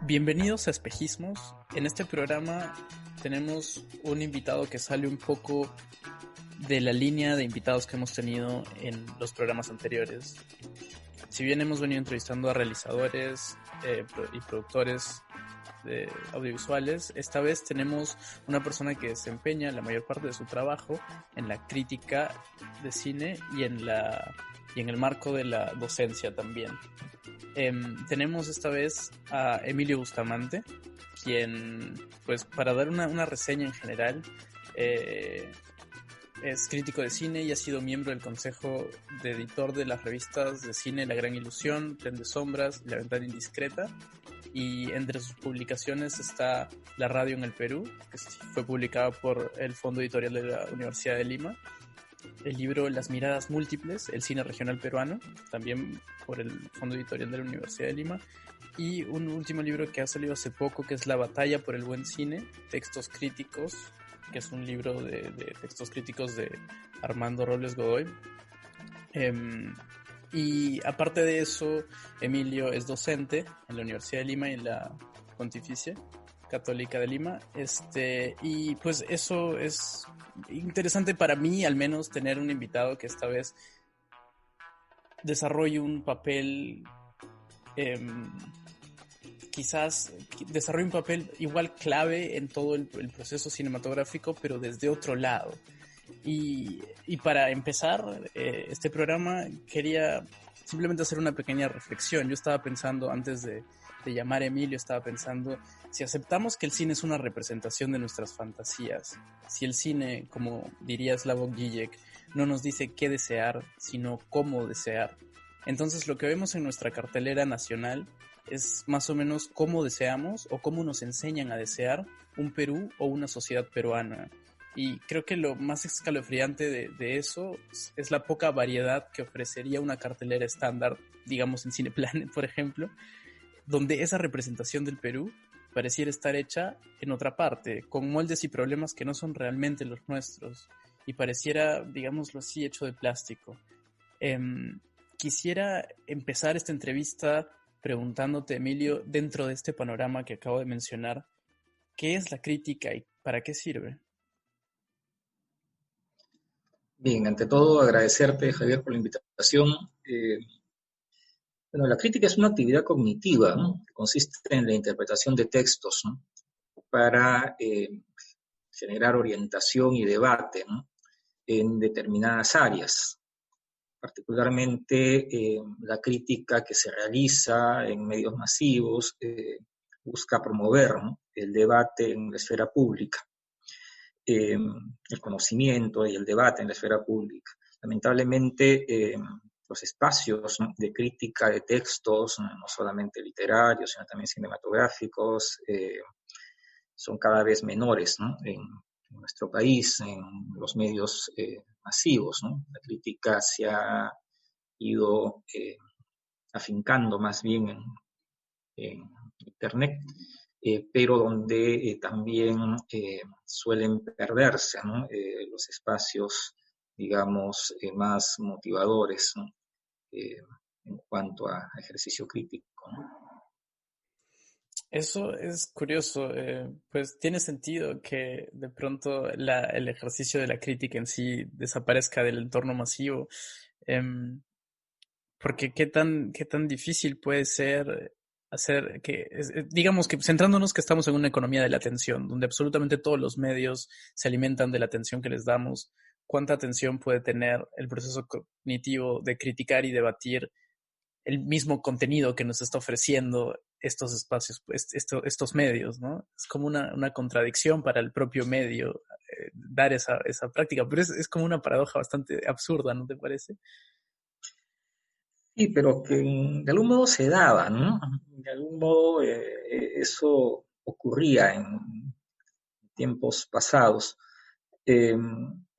Bienvenidos a Espejismos. En este programa tenemos un invitado que sale un poco de la línea de invitados que hemos tenido en los programas anteriores. Si bien hemos venido entrevistando a realizadores y productores audiovisuales, esta vez tenemos una persona que desempeña la mayor parte de su trabajo en la crítica de cine y en el marco de la docencia también. Tenemos esta vez a Emilio Bustamante, quien, pues, para dar una reseña en general, es crítico de cine y ha sido miembro del consejo de editor de las revistas de cine La Gran Ilusión, Tren de Sombras y La Ventana Indiscreta. Y entre sus publicaciones está La Radio en el Perú, que fue publicada por el Fondo Editorial de la Universidad de Lima. El libro Las Miradas Múltiples, el cine regional peruano, también por el Fondo Editorial de la Universidad de Lima. Y un último libro que ha salido hace poco, que es La Batalla por el Buen Cine, Textos Críticos, que es un libro de textos críticos de Armando Robles Godoy. Y aparte de eso, Emilio es docente en la Universidad de Lima y en la Pontificia Católica de Lima. Y pues eso es interesante para mí, al menos, tener un invitado que esta vez desarrolle un papel, quizás desarrolle un papel igual clave en todo el proceso cinematográfico, pero desde otro lado. Y para empezar este programa quería simplemente hacer una pequeña reflexión. Yo estaba pensando, antes de llamar a Emilio, estaba pensando, si aceptamos que el cine es una representación de nuestras fantasías, si el cine, como diría Slavoj Žižek, no nos dice qué desear, sino cómo desear, entonces lo que vemos en nuestra cartelera nacional es más o menos cómo deseamos o cómo nos enseñan a desear un Perú o una sociedad peruana. Y creo que lo más escalofriante de eso es la poca variedad que ofrecería una cartelera estándar, digamos en Cineplanet, por ejemplo, donde esa representación del Perú pareciera estar hecha en otra parte, con moldes y problemas que no son realmente los nuestros, y pareciera, digámoslo así, hecho de plástico. Quisiera empezar esta entrevista preguntándote, Emilio, dentro de este panorama que acabo de mencionar, ¿qué es la crítica y para qué sirve? Bien, ante todo agradecerte, Javier, por la invitación. Bueno, la crítica es una actividad cognitiva, ¿no? Que consiste en la interpretación de textos, ¿no? Para generar orientación y debate, ¿no? En determinadas áreas. Particularmente la crítica que se realiza en medios masivos busca promover, ¿no? El debate en la esfera pública. El conocimiento y el debate en la esfera pública. Lamentablemente, los espacios, ¿no? De crítica de textos, no solamente literarios, sino también cinematográficos, son cada vez menores, ¿no? En nuestro país, en los medios masivos, ¿no? La crítica se ha ido afincando más bien en Internet, pero donde también suelen perderse, ¿no? Los espacios, digamos, más motivadores, ¿no? En cuanto a ejercicio crítico, ¿no? Eso es curioso, pues tiene sentido que de pronto el ejercicio de la crítica en sí desaparezca del entorno masivo, porque qué tan difícil puede ser hacer que, digamos que centrándonos que estamos en una economía de la atención, donde absolutamente todos los medios se alimentan de la atención que les damos, ¿cuánta atención puede tener el proceso cognitivo de criticar y debatir el mismo contenido que nos está ofreciendo estos espacios, estos medios, ¿no? Es como una contradicción para el propio medio dar esa práctica, pero es como una paradoja bastante absurda, ¿no te parece? Sí, pero que de algún modo se daba, ¿no? De algún modo eso ocurría en tiempos pasados. Eh,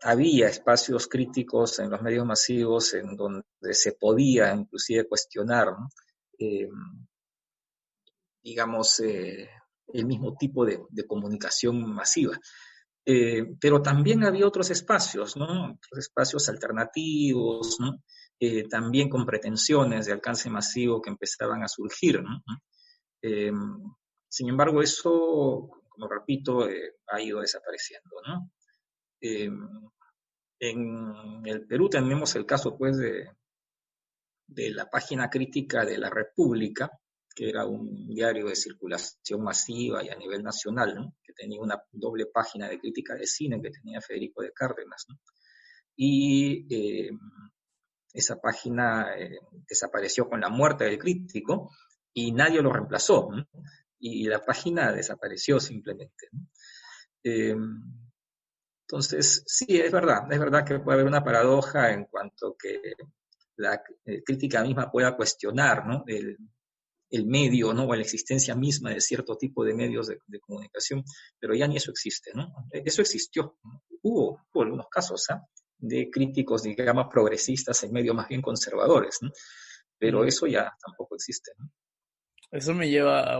Había espacios críticos en los medios masivos en donde se podía inclusive cuestionar, ¿no? eh, digamos, el mismo tipo de comunicación masiva. Pero también había otros espacios, ¿no? Otros espacios alternativos, ¿no? también con pretensiones de alcance masivo que empezaban a surgir, ¿no? Eh, Sin embargo, eso, como repito, ha ido desapareciendo, ¿no? Eh, en el Perú tenemos el caso, pues, de la página crítica de La República, que era un diario de circulación masiva y a nivel nacional, ¿no? Que tenía una doble página de crítica de cine que tenía Federico de Cárdenas, ¿no? Y esa página desapareció con la muerte del crítico y nadie lo reemplazó, ¿no? Y la página desapareció simplemente, ¿no? Eh, entonces, sí, es verdad que puede haber una paradoja en cuanto que la crítica misma pueda cuestionar, ¿no? El medio, ¿no? O la existencia misma de cierto tipo de medios de comunicación, pero ya ni eso existe, ¿no? Eso existió, ¿no? Hubo algunos casos, ¿eh? De críticos, digamos, progresistas en medios más bien conservadores, ¿no? Pero eso ya tampoco existe, ¿no? Eso me lleva a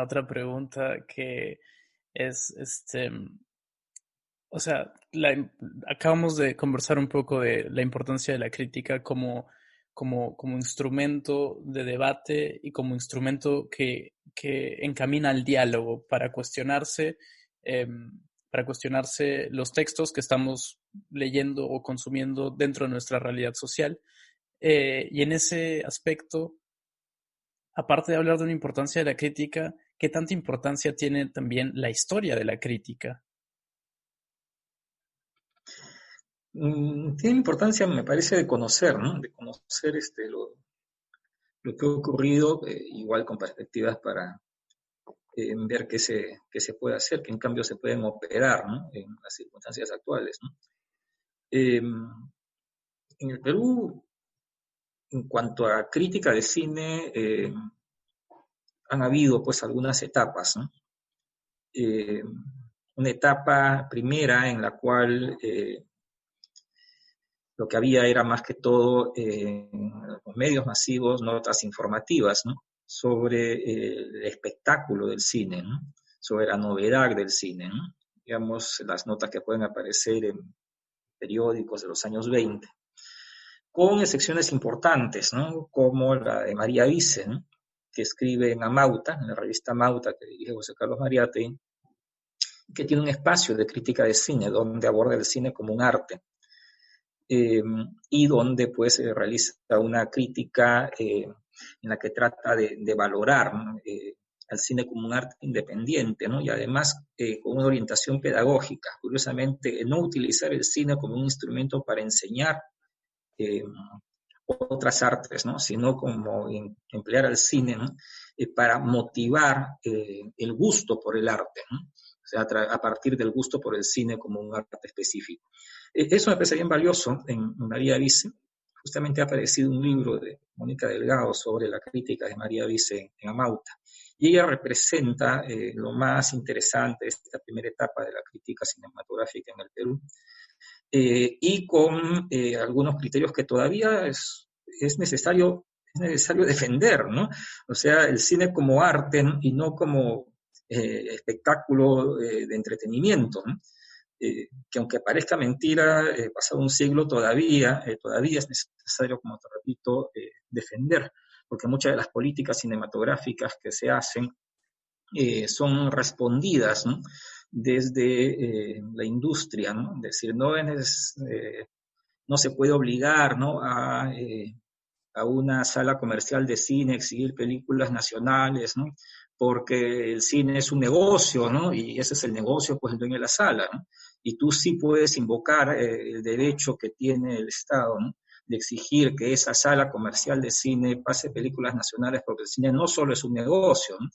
otra pregunta que es, o sea, acabamos de conversar un poco de la importancia de la crítica como instrumento de debate y como instrumento que encamina al diálogo para cuestionarse los textos que estamos leyendo o consumiendo dentro de nuestra realidad social. Y en ese aspecto, aparte de hablar de una importancia de la crítica, ¿qué tanta importancia tiene también la historia de la crítica? Tiene importancia, me parece, de conocer, ¿no? De conocer lo que ha ocurrido, igual con perspectivas para ver qué se puede hacer, qué en cambio se pueden operar, ¿no? En las circunstancias actuales, ¿no? En el Perú, en cuanto a crítica de cine, han habido pues algunas etapas, ¿no? Eh, una etapa primera en la cual lo que había era más que todo los medios masivos, notas informativas, ¿no? Sobre el espectáculo del cine, ¿no? Sobre la novedad del cine, ¿no? Digamos, las notas que pueden aparecer en periódicos de los años 20, con excepciones importantes, ¿no? Como la de María Vice, ¿no? Que escribe en Amauta, en la revista Amauta, que dirige José Carlos Mariátegui, que tiene un espacio de crítica de cine, donde aborda el cine como un arte, y donde pues realiza una crítica en la que trata de valorar, ¿no? Al cine como un arte independiente, ¿no? Y además con una orientación pedagógica, curiosamente, no utilizar el cine como un instrumento para enseñar eh, otras artes, ¿no? Sino como emplear al cine, ¿no? Para motivar el gusto por el arte, ¿no? O sea, a partir del gusto por el cine como un arte específico. Eso me parece bien valioso en María Vice. Justamente ha aparecido un libro de Mónica Delgado sobre la crítica de María Vice en Amauta. Y ella representa lo más interesante de esta primera etapa de la crítica cinematográfica en el Perú, y con algunos criterios que todavía es necesario defender, ¿no? O sea, el cine como arte, ¿no? Y no como espectáculo de entretenimiento, ¿no? Que aunque parezca mentira, pasado un siglo todavía es necesario, como te repito, defender, porque muchas de las políticas cinematográficas que se hacen son respondidas, ¿no? Desde la industria, ¿no? Es decir, no se puede obligar, ¿no? A una sala comercial de cine exhibir películas nacionales, ¿no? Porque el cine es un negocio, ¿no? Y ese es el negocio, pues, el dueño de la sala, ¿no? Y tú sí puedes invocar el derecho que tiene el Estado, ¿no? De exigir que esa sala comercial de cine pase películas nacionales, porque el cine no solo es un negocio, ¿no?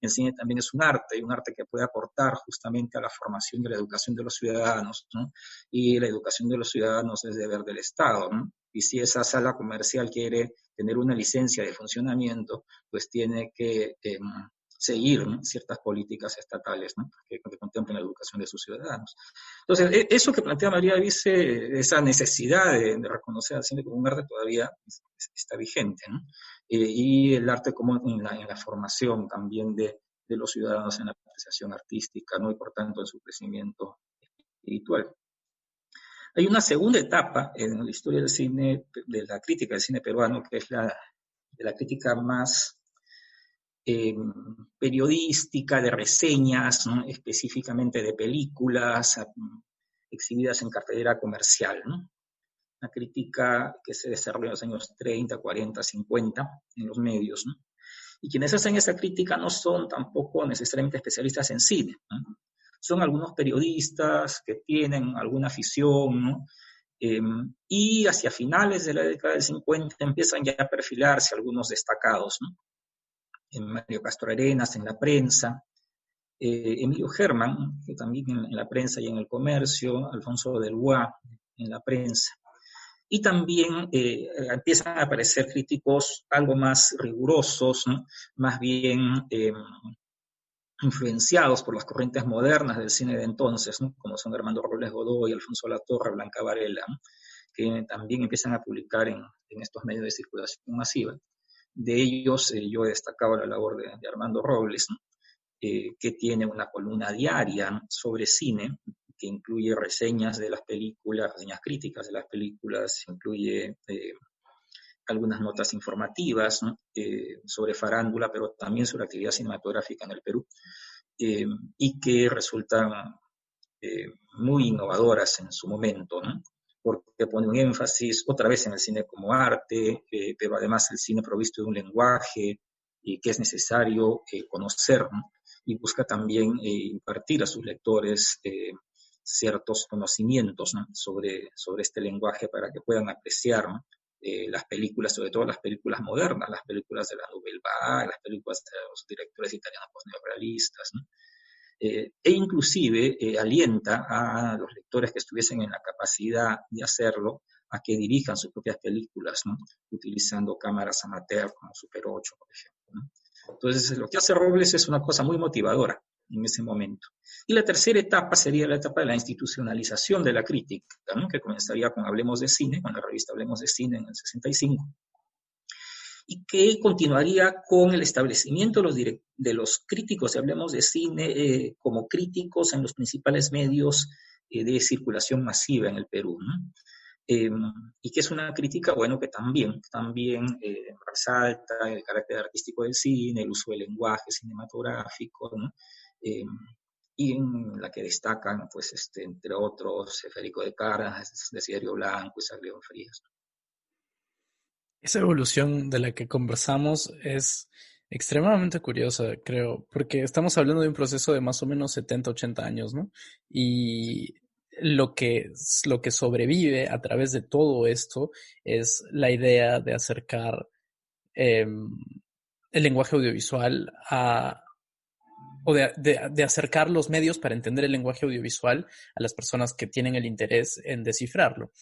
El cine también es un arte, y un arte que puede aportar justamente a la formación de la educación de los ciudadanos, ¿no? Y la educación de los ciudadanos es deber del Estado, ¿no? Y si esa sala comercial quiere tener una licencia de funcionamiento, pues tiene que seguir, ¿no? Ciertas políticas estatales, ¿no? Que contemplen la educación de sus ciudadanos. Entonces, eso que plantea María Vice, esa necesidad de reconocer al cine como un arte todavía está vigente, ¿no? Y el arte como en la formación también de los ciudadanos en la apreciación artística, ¿no? Y por tanto en su crecimiento espiritual. Hay una segunda etapa en la historia del cine, de la crítica del cine peruano, que es de la crítica más eh, periodística, de reseñas, ¿no? Específicamente de películas exhibidas en cartelera comercial, ¿no? Una crítica que se desarrolla en los años 30, 40, 50 en los medios, ¿no? Y quienes hacen esa crítica no son tampoco necesariamente especialistas en cine, ¿no? Son algunos periodistas que tienen alguna afición, ¿no? Y hacia finales de la década del 50 empiezan ya a perfilarse algunos destacados, ¿no? En Mario Castro Arenas en la prensa, Emilio Herman, que también en la prensa y en el comercio, Alfonso del Guá en la prensa. Y también empiezan a aparecer críticos algo más rigurosos, ¿no? Más bien influenciados por las corrientes modernas del cine de entonces, ¿no? Como son Armando Robles Godoy, Alfonso Latorre, Blanca Varela, ¿no? Que también empiezan a publicar en estos medios de circulación masiva. De ellos yo he destacado la labor de Armando Robles, ¿no? Que tiene una columna diaria sobre cine, que incluye reseñas de las películas, reseñas críticas de las películas, incluye algunas notas informativas, ¿no? Sobre farándula, pero también sobre actividad cinematográfica en el Perú, y que resultan muy innovadoras en su momento, ¿no? Porque pone un énfasis otra vez en el cine como arte, pero además el cine provisto de un lenguaje que es necesario conocer, ¿no? Y busca también impartir a sus lectores ciertos conocimientos, ¿no? sobre este lenguaje para que puedan apreciar, ¿no? Las películas, sobre todo las películas modernas, las películas de la Nouvelle Vague, las películas de los directores italianos postneorrealistas, ¿no? E inclusive alienta a los lectores que estuviesen en la capacidad de hacerlo a que dirijan sus propias películas, ¿no? Utilizando cámaras amateur como Super 8, por ejemplo, ¿no? Entonces, lo que hace Robles es una cosa muy motivadora en ese momento. Y la tercera etapa sería la etapa de la institucionalización de la crítica, ¿no? Que comenzaría con Hablemos de Cine, con la revista Hablemos de Cine en el 65, y que continuaría con el establecimiento de los críticos, si hablemos de cine, como críticos en los principales medios de circulación masiva en el Perú, ¿no? Y que es una crítica, bueno, que también resalta el carácter artístico del cine, el uso del lenguaje cinematográfico, ¿no? Y en la que destacan, pues, entre otros, Federico de Cárdenas, Desiderio Blanco y Saglio Frías. Esa evolución de la que conversamos es extremadamente curiosa, creo, porque estamos hablando de un proceso de más o menos 70, 80 años, ¿no? Y lo que sobrevive a través de todo esto es la idea de acercar el lenguaje audiovisual o de acercar los medios para entender el lenguaje audiovisual a las personas que tienen el interés en descifrarlo.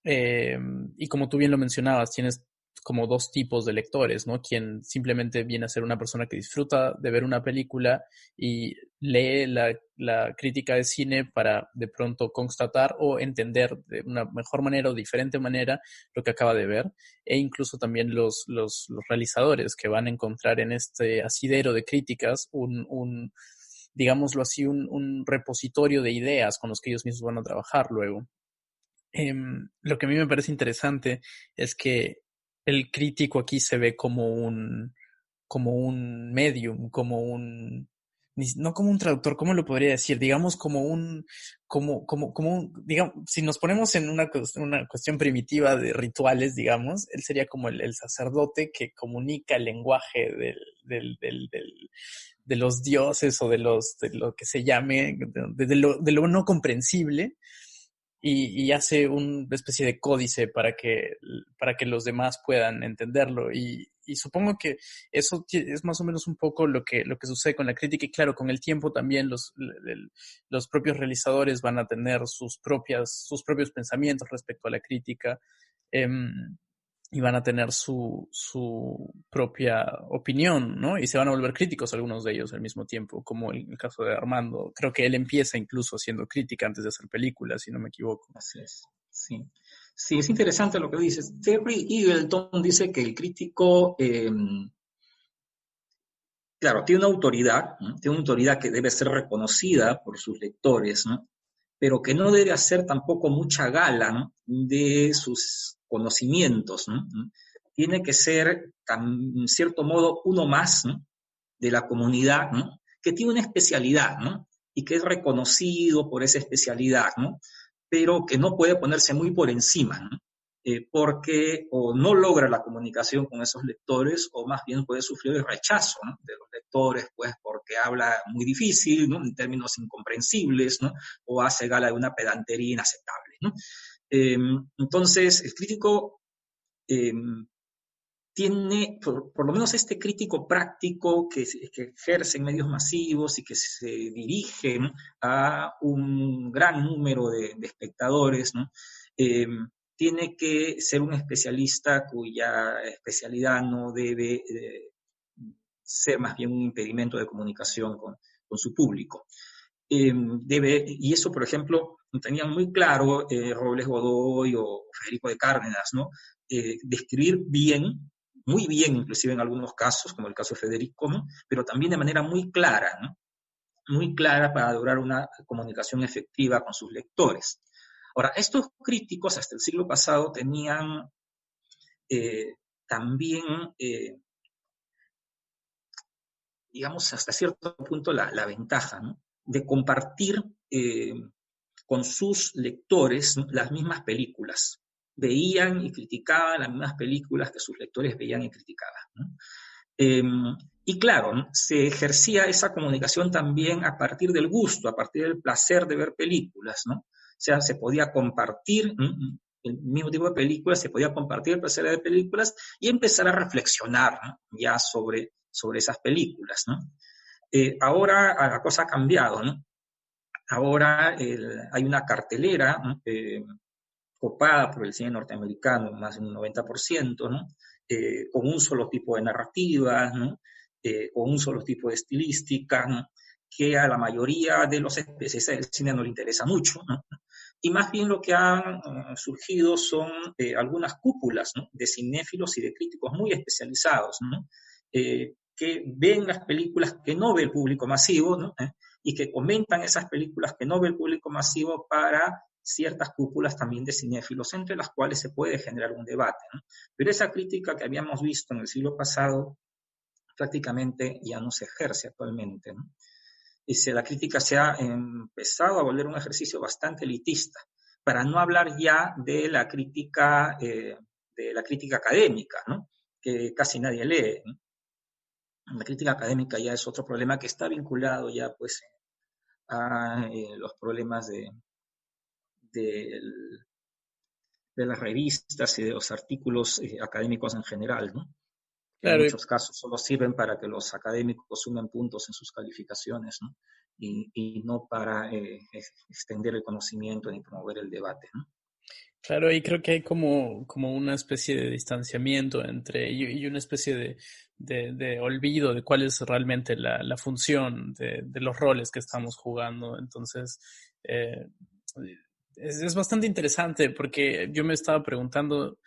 Y como tú bien lo mencionabas, tienes como dos tipos de lectores, ¿no? Quien simplemente viene a ser una persona que disfruta de ver una película y lee la crítica de cine para de pronto constatar o entender de una mejor manera o diferente manera lo que acaba de ver. E incluso también los realizadores que van a encontrar en este asidero de críticas digámoslo así, un repositorio de ideas con los que ellos mismos van a trabajar luego. Lo que a mí me parece interesante es que el crítico aquí se ve como un medium, no como un traductor, ¿cómo lo podría decir? Digamos digamos, si nos ponemos en una cuestión primitiva de rituales, digamos, él sería como el sacerdote que comunica el lenguaje de los dioses o de lo que se llame, de lo no comprensible. Y hace una especie de códice para que los demás puedan entenderlo. Y supongo que eso es más o menos un poco lo que sucede con la crítica. Y claro, con el tiempo también los propios realizadores van a tener sus propios pensamientos respecto a la crítica. Y van a tener su propia opinión, ¿no? Y se van a volver críticos algunos de ellos al mismo tiempo, como el caso de Armando. Creo que él empieza incluso haciendo crítica antes de hacer películas, si no me equivoco. Así es, sí. Sí, es interesante lo que dices. Terry Eagleton dice que el crítico, claro, tiene una autoridad, ¿no? Tiene una autoridad que debe ser reconocida por sus lectores, ¿no? pero que no debe hacer tampoco mucha gala, ¿no?, de sus conocimientos, ¿no? Tiene que ser, en cierto modo, uno más, ¿no?, de la comunidad, ¿no?, que tiene una especialidad, ¿no?, y que es reconocido por esa especialidad, ¿no?, pero que no puede ponerse muy por encima, ¿no?, porque o no logra la comunicación con esos lectores, o más bien puede sufrir el rechazo, ¿no?, de los lectores, pues porque habla muy difícil, ¿no?, en términos incomprensibles, ¿no?, o hace gala de una pedantería inaceptable, ¿no? Entonces, el crítico eh, tiene, por lo menos este crítico práctico que ejerce en medios masivos y que se dirige, ¿no?, a un gran número de espectadores, ¿no?, tiene que ser un especialista cuya especialidad no debe ser más bien un impedimento de comunicación con su público. Y eso, por ejemplo, lo tenían muy claro Robles Godoy o Federico de Cárdenas, ¿no? Describir bien, muy bien, inclusive en algunos casos, como el caso de Federico, ¿no?, pero también de manera muy clara, ¿no?, muy clara para lograr una comunicación efectiva con sus lectores. Ahora, estos críticos hasta el siglo pasado tenían también, digamos, hasta cierto punto la ventaja, ¿no?, de compartir con sus lectores, ¿no?, las mismas películas. Veían y criticaban las mismas películas que sus lectores veían y criticaban, ¿no? Y claro, ¿no?, se ejercía esa comunicación también a partir del gusto, a partir del placer de ver películas, ¿no? O sea, se podía compartir el mismo tipo de películas, se podía compartir el placer de ver películas y empezar a reflexionar, ¿no?, ya sobre esas películas, ¿no? Ahora la cosa ha cambiado, ¿no? Ahora hay una cartelera, ¿no?, copada por el cine norteamericano, más de un 90%, ¿no?, con un solo tipo de narrativa, ¿no?, con un solo tipo de estilística, ¿no?, que a la mayoría de los especialistas del cine no le interesa mucho, ¿no? Y más bien lo que han surgido son algunas cúpulas, ¿no?, de cinéfilos y de críticos muy especializados, ¿no?, que ven las películas que no ve el público masivo, ¿no?, y que comentan esas películas que no ve el público masivo para ciertas cúpulas también de cinéfilos, entre las cuales se puede generar un debate, ¿no? Pero esa crítica que habíamos visto en el siglo pasado prácticamente ya no se ejerce actualmente, ¿no? La crítica se ha empezado a volver un ejercicio bastante elitista, para no hablar ya de la crítica académica, ¿no?, que casi nadie lee, ¿no? La crítica académica ya es otro problema que está vinculado ya pues a los problemas de, de las revistas y de los artículos académicos en general, ¿no?, que en Claro, muchos casos solo sirven para que los académicos sumen puntos en sus calificaciones, ¿no?, y no para extender el conocimiento ni promover el debate, ¿no? claro, y creo que hay como una especie de distanciamiento y una especie de olvido de cuál es realmente la función de los roles que estamos jugando. Entonces, eh, es bastante interesante porque yo me estaba preguntando,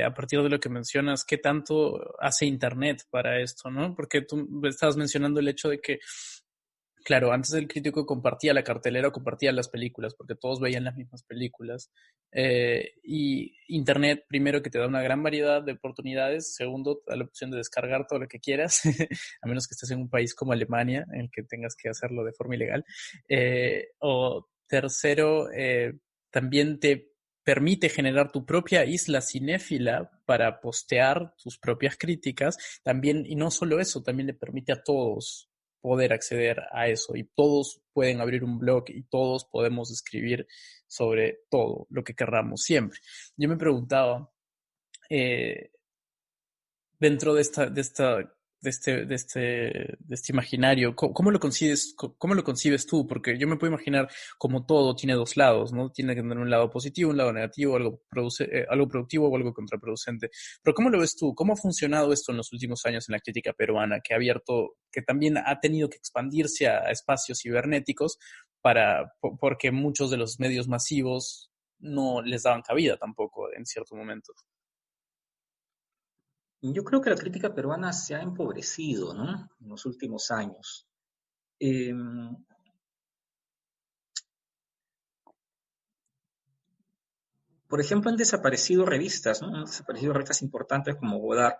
a partir de lo que mencionas, qué tanto hace Internet para esto, ¿no? Porque tú estabas mencionando el hecho de que, claro, antes el crítico compartía la cartelera o compartía las películas, porque todos veían las mismas películas. Y Internet, primero, que te da una gran variedad de oportunidades. Segundo, te da la opción de descargar todo lo que quieras, a menos que estés en un país como Alemania, en el que tengas que hacerlo de forma ilegal. O tercero, también te permite generar tu propia isla cinéfila para postear tus propias críticas. También, y no solo eso, también le permite a todos poder acceder a eso y todos pueden abrir un blog y todos podemos escribir sobre todo lo que querramos siempre. Yo me preguntaba, eh, dentro de este imaginario, cómo lo concibes tú? Porque yo me puedo imaginar como todo tiene dos lados, ¿no? Tiene que tener un lado positivo, un lado negativo, algo productivo o algo contraproducente. Pero ¿cómo lo ves tú? ¿Cómo ha funcionado esto en los últimos años en la crítica peruana, que ha abierto, que también ha tenido que expandirse a espacios cibernéticos porque muchos de los medios masivos no les daban cabida tampoco en cierto momento? Yo creo que la crítica peruana se ha empobrecido, ¿no?, en los últimos años. Eh, por ejemplo, han desaparecido revistas, ¿no? Han desaparecido revistas importantes como Godard,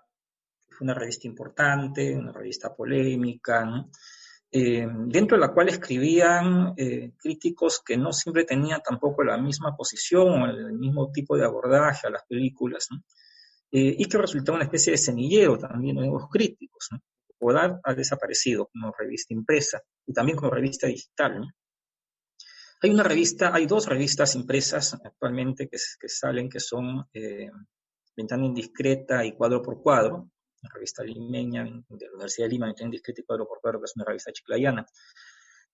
que fue una revista importante, una revista polémica, ¿no? Dentro de la cual escribían críticos que no siempre tenían tampoco la misma posición o el mismo tipo de abordaje a las películas, ¿no? Y que resultaba una especie de semillero también de nuevos críticos, ¿no? Godard ha desaparecido como revista impresa y también como revista digital, ¿no? Hay dos revistas impresas actualmente que salen, que son Ventana Indiscreta y Cuadro por Cuadro, una revista limeña de la Universidad de Lima, Ventana Indiscreta y Cuadro por Cuadro, que es una revista chiclayana,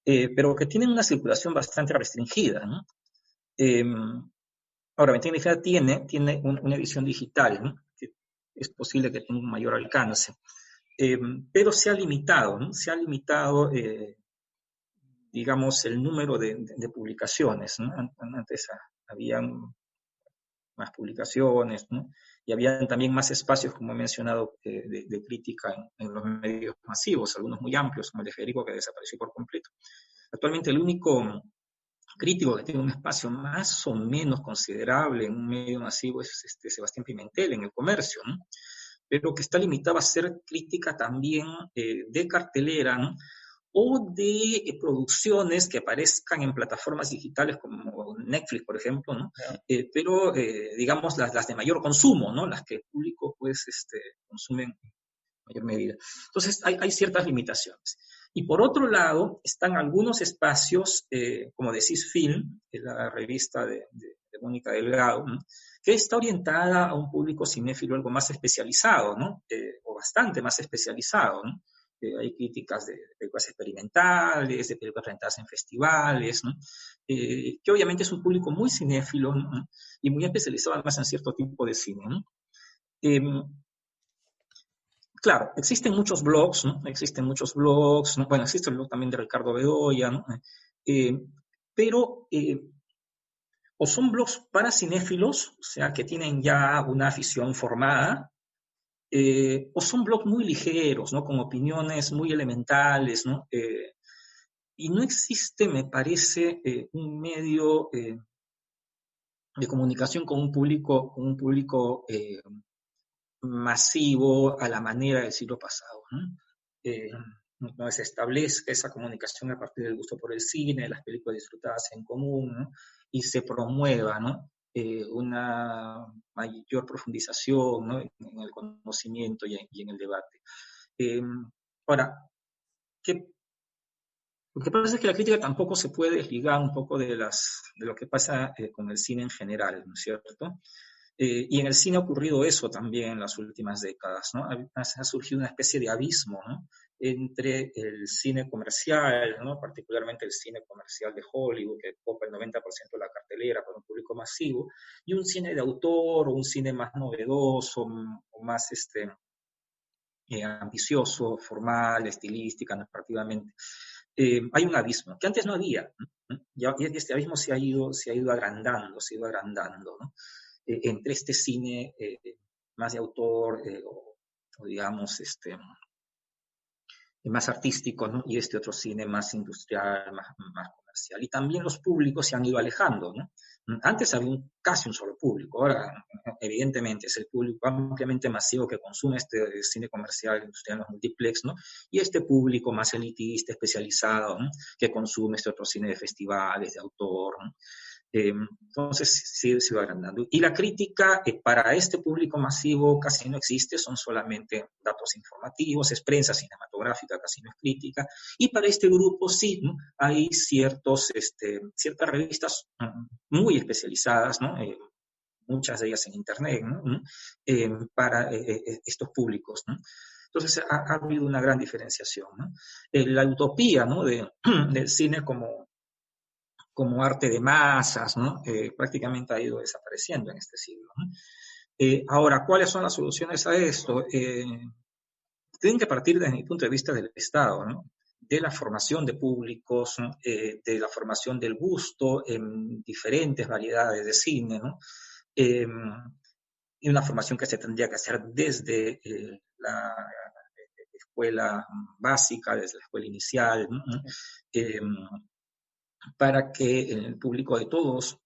pero que tienen una circulación bastante restringida, ¿no? Ahora, Ventana Indiscreta tiene una edición digital, ¿no? Que es posible que tenga un mayor alcance, pero se ha limitado, ¿no? Se ha limitado digamos, el número de publicaciones, ¿no? Antes habían más publicaciones, ¿no? Y había también más espacios, como he mencionado, de crítica en los medios masivos, algunos muy amplios, como el de Federico, que desapareció por completo. Actualmente el único crítico que tiene un espacio más o menos considerable en un medio masivo es Sebastián Pimentel, en El Comercio, ¿no? Pero que está limitado a hacer crítica también de cartelera, ¿no? O de producciones que aparezcan en plataformas digitales como Netflix, por ejemplo, ¿no? Pero, digamos, las de mayor consumo, ¿no? Las que el público, pues, consume en mayor medida. Entonces, hay ciertas limitaciones. Y por otro lado, están algunos espacios, como decís Film, que es la revista de Mónica Delgado, ¿no? Que está orientada a un público cinéfilo algo más especializado, ¿no? O bastante más especializado, ¿no? Hay críticas de películas experimentales, de películas presentadas en festivales, ¿no? Que obviamente es un público muy cinéfilo, ¿no? Y muy especializado además en cierto tipo de cine, ¿no? Claro, existen muchos blogs, ¿no? Existen muchos blogs, ¿no? Bueno, existe el blog también de Ricardo Bedoya, ¿no? Pero o son blogs para cinéfilos, o sea, que tienen ya una afición formada, o son blogs muy ligeros, ¿no? Con opiniones muy elementales, ¿no? Y no existe, me parece, un medio de comunicación con un público masivo a la manera del siglo pasado, ¿no? Donde se establezca esa comunicación a partir del gusto por el cine, las películas disfrutadas en común, ¿no? Y se promueva, ¿no? Una mayor profundización, ¿no? En el conocimiento y en el debate. Ahora, lo que pasa es que la crítica tampoco se puede desligar un poco de lo que pasa con el cine en general, ¿no es cierto? Y en el cine ha ocurrido eso también en las últimas décadas, ¿no? Ha surgido una especie de abismo, ¿no? Entre el cine comercial, ¿no? Particularmente el cine comercial de Hollywood, que ocupa el 90% de la cartelera para un público masivo, y un cine de autor o un cine más novedoso o más ambicioso, formal, estilística, narrativamente. Hay un abismo que antes no había, ¿no? Y este abismo se ha ido agrandando, ¿no? Entre este cine más de autor o digamos más artístico, ¿no? Y este otro cine más industrial, más comercial. Y también los públicos se han ido alejando, ¿no? Antes había casi un solo público, ahora evidentemente es el público ampliamente masivo que consume este cine comercial, industrial, los multiplex, ¿no? Y este público más elitista, especializado, ¿no? Que consume este otro cine de festivales, de autor, ¿no? Entonces se va agrandando. Y la crítica para este público masivo casi no existe, son solamente datos informativos, es prensa cinematográfica, casi no es crítica. Y para este grupo sí, ¿no? Hay ciertas revistas muy especializadas, ¿no? Muchas de ellas en Internet, ¿no? Para estos públicos, ¿no? Entonces ha habido una gran diferenciación, ¿no? La utopía, ¿no? del cine como arte de masas, ¿no? Prácticamente ha ido desapareciendo en este siglo, ¿no? Ahora, ¿cuáles son las soluciones a esto? Tienen que partir desde mi punto de vista del Estado, ¿no? De la formación de públicos, ¿no? De la formación del gusto en diferentes variedades de cine, ¿no? Y una formación que se tendría que hacer desde la escuela básica, desde la escuela inicial, ¿no? Para que el público de todos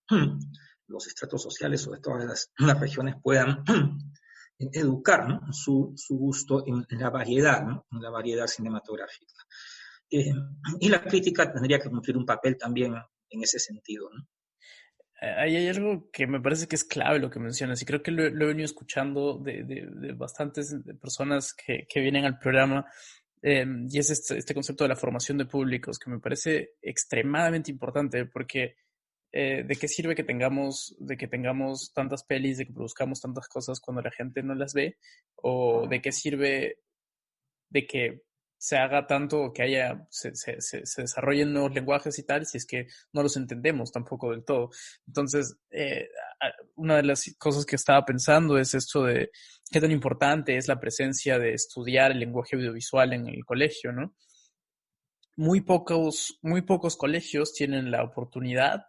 los estratos sociales o de todas las regiones puedan educar, ¿no? su gusto en la variedad, ¿no? En la variedad cinematográfica. Y la crítica tendría que cumplir un papel también en ese sentido, ¿no? Ahí hay algo que me parece que es clave lo que mencionas, y creo que lo he venido escuchando de bastantes personas que vienen al programa, y es este concepto de la formación de públicos, que me parece extremadamente importante, porque ¿de qué sirve de que tengamos tantas pelis, de que produzcamos tantas cosas cuando la gente no las ve? ¿O de qué sirve de que se haga tanto, que se desarrollen nuevos lenguajes y tal, si es que no los entendemos tampoco del todo? Entonces, una de las cosas que estaba pensando es esto de qué tan importante es la presencia de estudiar el lenguaje audiovisual en el colegio, ¿no? Muy pocos colegios tienen la oportunidad,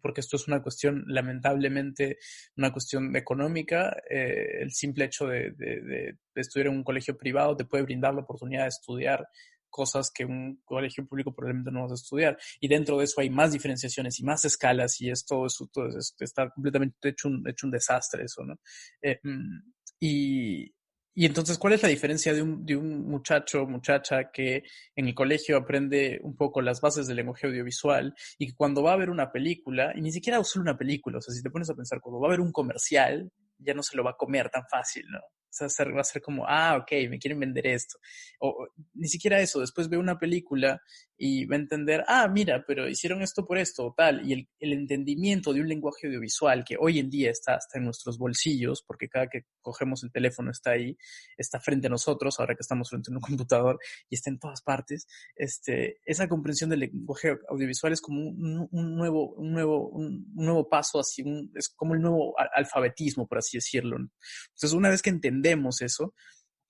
porque esto es una cuestión, lamentablemente, una cuestión económica. El simple hecho de estudiar en un colegio privado te puede brindar la oportunidad de estudiar cosas que un colegio público probablemente no vas a estudiar. Y dentro de eso hay más diferenciaciones y más escalas, y está completamente hecho un desastre eso, ¿no? Y, y entonces, ¿cuál es la diferencia de un muchacho o muchacha que en el colegio aprende un poco las bases del lenguaje audiovisual, y que cuando va a ver una película, y ni siquiera solo una película, o sea, si te pones a pensar, cuando va a ver un comercial, ya no se lo va a comer tan fácil, ¿no? O sea, va a ser como, ok, me quieren vender esto. O ni siquiera eso, después ve una película y va a entender, mira, pero hicieron esto por esto o tal. Y el entendimiento de un lenguaje audiovisual que hoy en día está hasta en nuestros bolsillos, porque cada que cogemos el teléfono está ahí, está frente a nosotros, ahora que estamos frente a un computador, y está en todas partes. Esa comprensión del lenguaje audiovisual es como un nuevo paso, es como el nuevo alfabetismo, por así decirlo. Entonces, una vez que entendemos eso,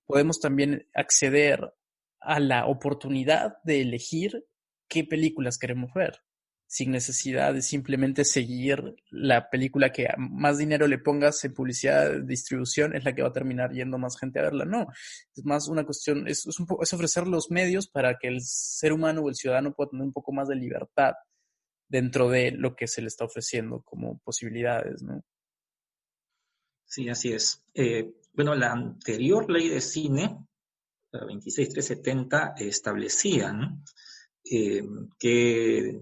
podemos también acceder a la oportunidad de elegir qué películas queremos ver, sin necesidad de simplemente seguir la película que más dinero le pongas en publicidad, distribución, es la que va a terminar yendo más gente a verla. No, es más una cuestión, es ofrecer los medios para que el ser humano o el ciudadano pueda tener un poco más de libertad dentro de lo que se le está ofreciendo como posibilidades, ¿no? Sí, así es. Bueno, la anterior ley de cine, la 26370, establecía, ¿no? Que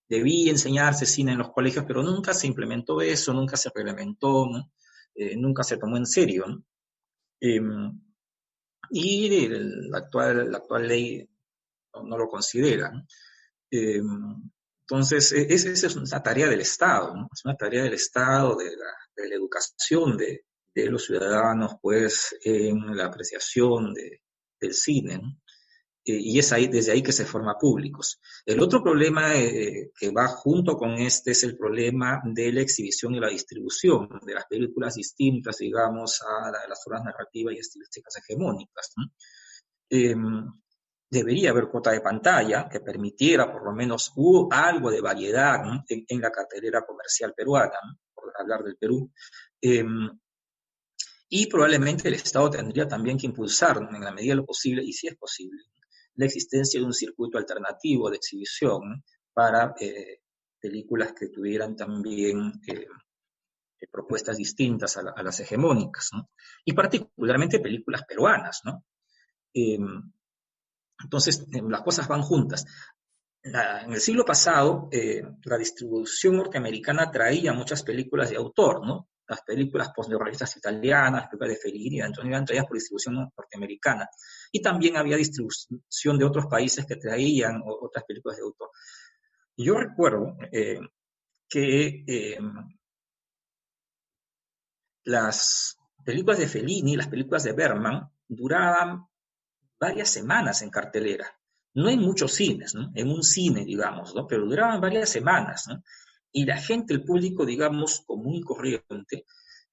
debía enseñarse cine en los colegios, pero nunca se implementó eso, nunca se reglamentó, ¿no? Nunca se tomó en serio, ¿no? Y la actual ley no lo considera, ¿no? Entonces, esa es una tarea del Estado, ¿no? Es una tarea del Estado, de la educación de los ciudadanos, pues, en la apreciación del cine, ¿no? Y es desde ahí que se forma públicos. El otro problema que va junto con este es el problema de la exhibición y la distribución de las películas distintas, digamos, a las formas narrativas y estilísticas hegemónicas, ¿no? Debería haber cuota de pantalla que permitiera por lo menos algo de variedad, ¿no? en la cartelera comercial peruana, ¿no? Por hablar del Perú. Y probablemente el Estado tendría también que impulsar, ¿no? En la medida de lo posible, y si es posible, la existencia de un circuito alternativo de exhibición, ¿no? Para películas que tuvieran también propuestas distintas a las hegemónicas, ¿no? Y particularmente películas peruanas, ¿no? Entonces, las cosas van juntas. En el siglo pasado, la distribución norteamericana traía muchas películas de autor, ¿no? Las películas postneorrealistas italianas, las películas de Fellini y Antonioni eran traídas por distribución norteamericana. Y también había distribución de otros países que traían otras películas de autor. Y yo recuerdo que las películas de Fellini, las películas de Bergman, duraban varias semanas en cartelera. No en muchos cines, ¿no? En un cine, digamos, ¿no? Pero duraban varias semanas, ¿no? Y la gente, el público, digamos, común y corriente,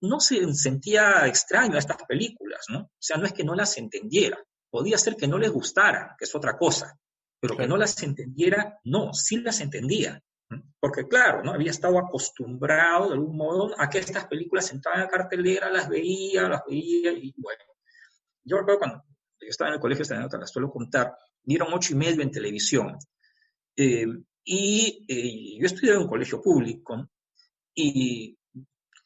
no se sentía extraño a estas películas, ¿no? O sea, no es que no las entendiera. Podía ser que no les gustaran, que es otra cosa. Pero que no las entendiera, no, sí las entendía. ¿No? Porque, claro, ¿no? Había estado acostumbrado, de algún modo, a que estas películas entraban en cartelera, las veía, y bueno. Yo recuerdo cuando yo estaba en el colegio, esta anécdota la suelo contar, dieron 8:30 en televisión. Yo estudié en un colegio público y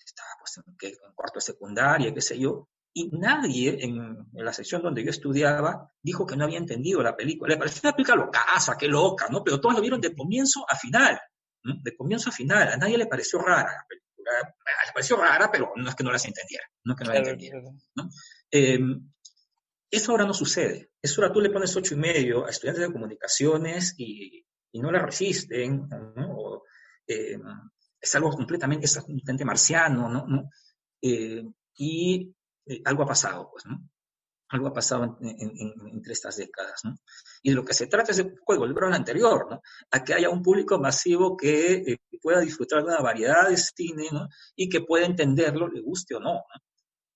estaba pues en cuarto de secundaria, qué sé yo, y nadie en la sección donde yo estudiaba dijo que no había entendido la película. Le pareció una película locaza, qué loca, ¿no? Pero todos lo vieron de comienzo a final, ¿no? De comienzo a final. A nadie le pareció rara la película. Le pareció rara, pero no es que no las entendiera, no es que no la Claro, entendiera, claro. ¿no? Eso ahora no sucede. Eso ahora tú le pones 8:30 a estudiantes de comunicaciones y no la resisten, ¿no? Eh, es completamente marciano, ¿no? Eh, y algo ha pasado, pues, ¿no? Algo ha pasado entre estas décadas, ¿no? Y de lo que se trata es de volver a lo anterior, ¿no? A que haya un público masivo que pueda disfrutar de una variedad de cine, ¿no? Y que pueda entenderlo, le guste o no, ¿no?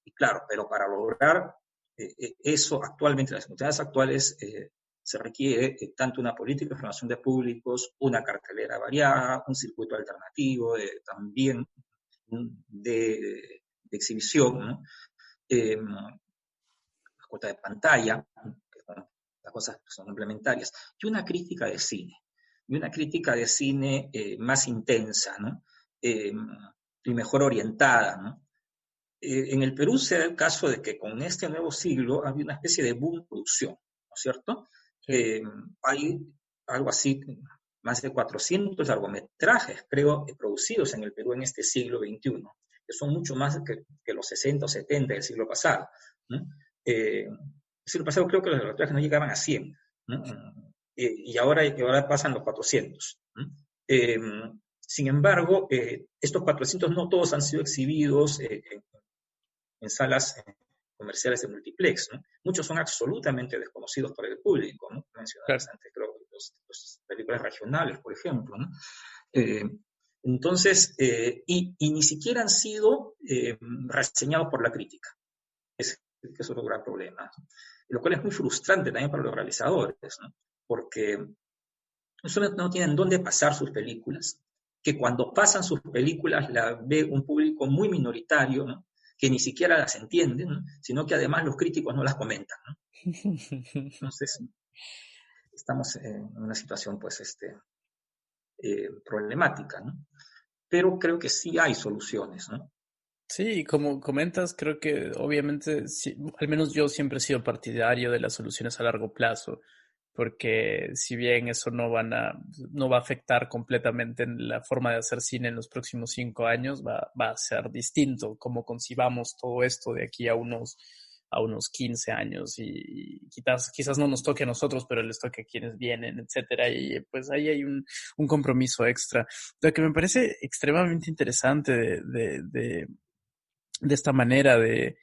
Y claro, pero para lograr eso actualmente, en las circunstancias actuales, se requiere tanto una política de formación de públicos, una cartelera variada, un circuito alternativo, también de exhibición, ¿no? La cuota de pantalla, que son las cosas que son complementarias, y una crítica de cine, más intensa, ¿no? Y mejor orientada, ¿no? En el Perú se da el caso de que con este nuevo siglo había una especie de boom de producción, ¿no es cierto? Sí. Hay algo así, más de 400 largometrajes, creo, producidos en el Perú en este siglo XXI, que son mucho más que los 60 o 70 del siglo pasado, ¿no? El siglo pasado creo que los largometrajes no llegaban a 100, ¿no? Y ahora pasan los 400, ¿no? Sin embargo, estos 400 no todos han sido exhibidos en salas comerciales de multiplex, ¿no? Muchos son absolutamente desconocidos por el público, ¿no? Mencionabas Claro. antes, creo, los películas regionales, por ejemplo, ¿no? Eh, entonces, y ni siquiera han sido reseñados por la crítica. Eso es otro gran problema, ¿no? Lo cual es muy frustrante también para los realizadores, ¿no? Porque no tienen dónde pasar sus películas, que cuando pasan sus películas la ve un público muy minoritario, ¿no? Que ni siquiera las entienden, ¿no? Sino que además los críticos no las comentan, ¿no? Entonces, estamos en una situación, pues, problemática, ¿no? Pero creo que sí hay soluciones, ¿no? Sí, como comentas, creo que obviamente, sí, al menos yo siempre he sido partidario de las soluciones a largo plazo, porque si bien eso no va a afectar completamente en la forma de hacer cine en los próximos 5 años, va a ser distinto cómo concibamos todo esto de aquí a unos 15 años y quizás no nos toque a nosotros, pero les toque a quienes vienen, etcétera, y pues ahí hay un compromiso extra. Lo que me parece extremadamente interesante de esta manera de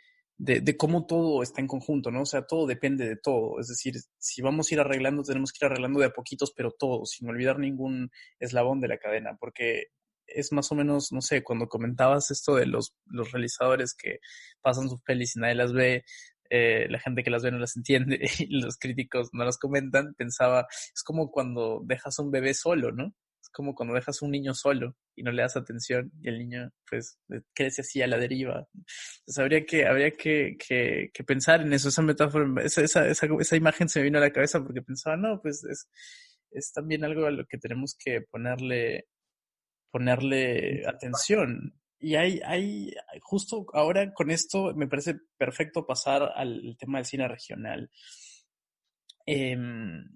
cómo todo está en conjunto, ¿no? O sea, todo depende de todo. Es decir, si vamos a ir arreglando, tenemos que ir arreglando de a poquitos, pero todo, sin olvidar ningún eslabón de la cadena, porque es más o menos, no sé, cuando comentabas esto de los realizadores que pasan sus pelis y nadie las ve, la gente que las ve no las entiende y los críticos no las comentan, pensaba, es como cuando dejas a un bebé solo, ¿no? Es como cuando dejas a un niño solo y no le das atención y el niño pues crece así a la deriva. Entonces habría que pensar en eso, esa metáfora, esa imagen se me vino a la cabeza porque pensaba, no, pues es también algo a lo que tenemos que ponerle atención. Y justo ahora con esto me parece perfecto pasar al tema del cine regional. Em,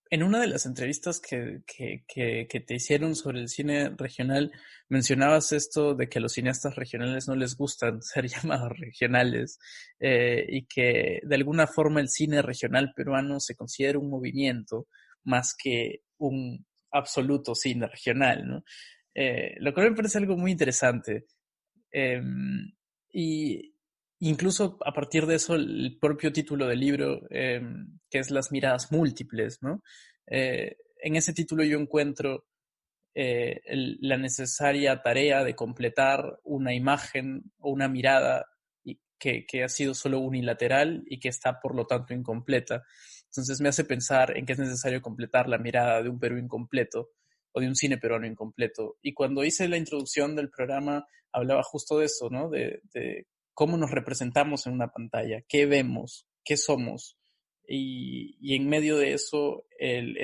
en una de las entrevistas que te hicieron sobre el cine regional, mencionabas esto de que a los cineastas regionales no les gustan ser llamados regionales y que de alguna forma el cine regional peruano se considera un movimiento más que un absoluto cine regional, ¿no? Lo cual me parece algo muy interesante. Eh, y incluso a partir de eso, el propio título del libro, que es Las miradas múltiples, ¿no? En ese título yo encuentro la necesaria tarea de completar una imagen o una mirada que ha sido solo unilateral y que está por lo tanto incompleta. Entonces me hace pensar en que es necesario completar la mirada de un Perú incompleto o de un cine peruano incompleto. Y cuando hice la introducción del programa, hablaba justo de eso, ¿no? De cómo nos representamos en una pantalla, qué vemos, qué somos, y en medio de eso el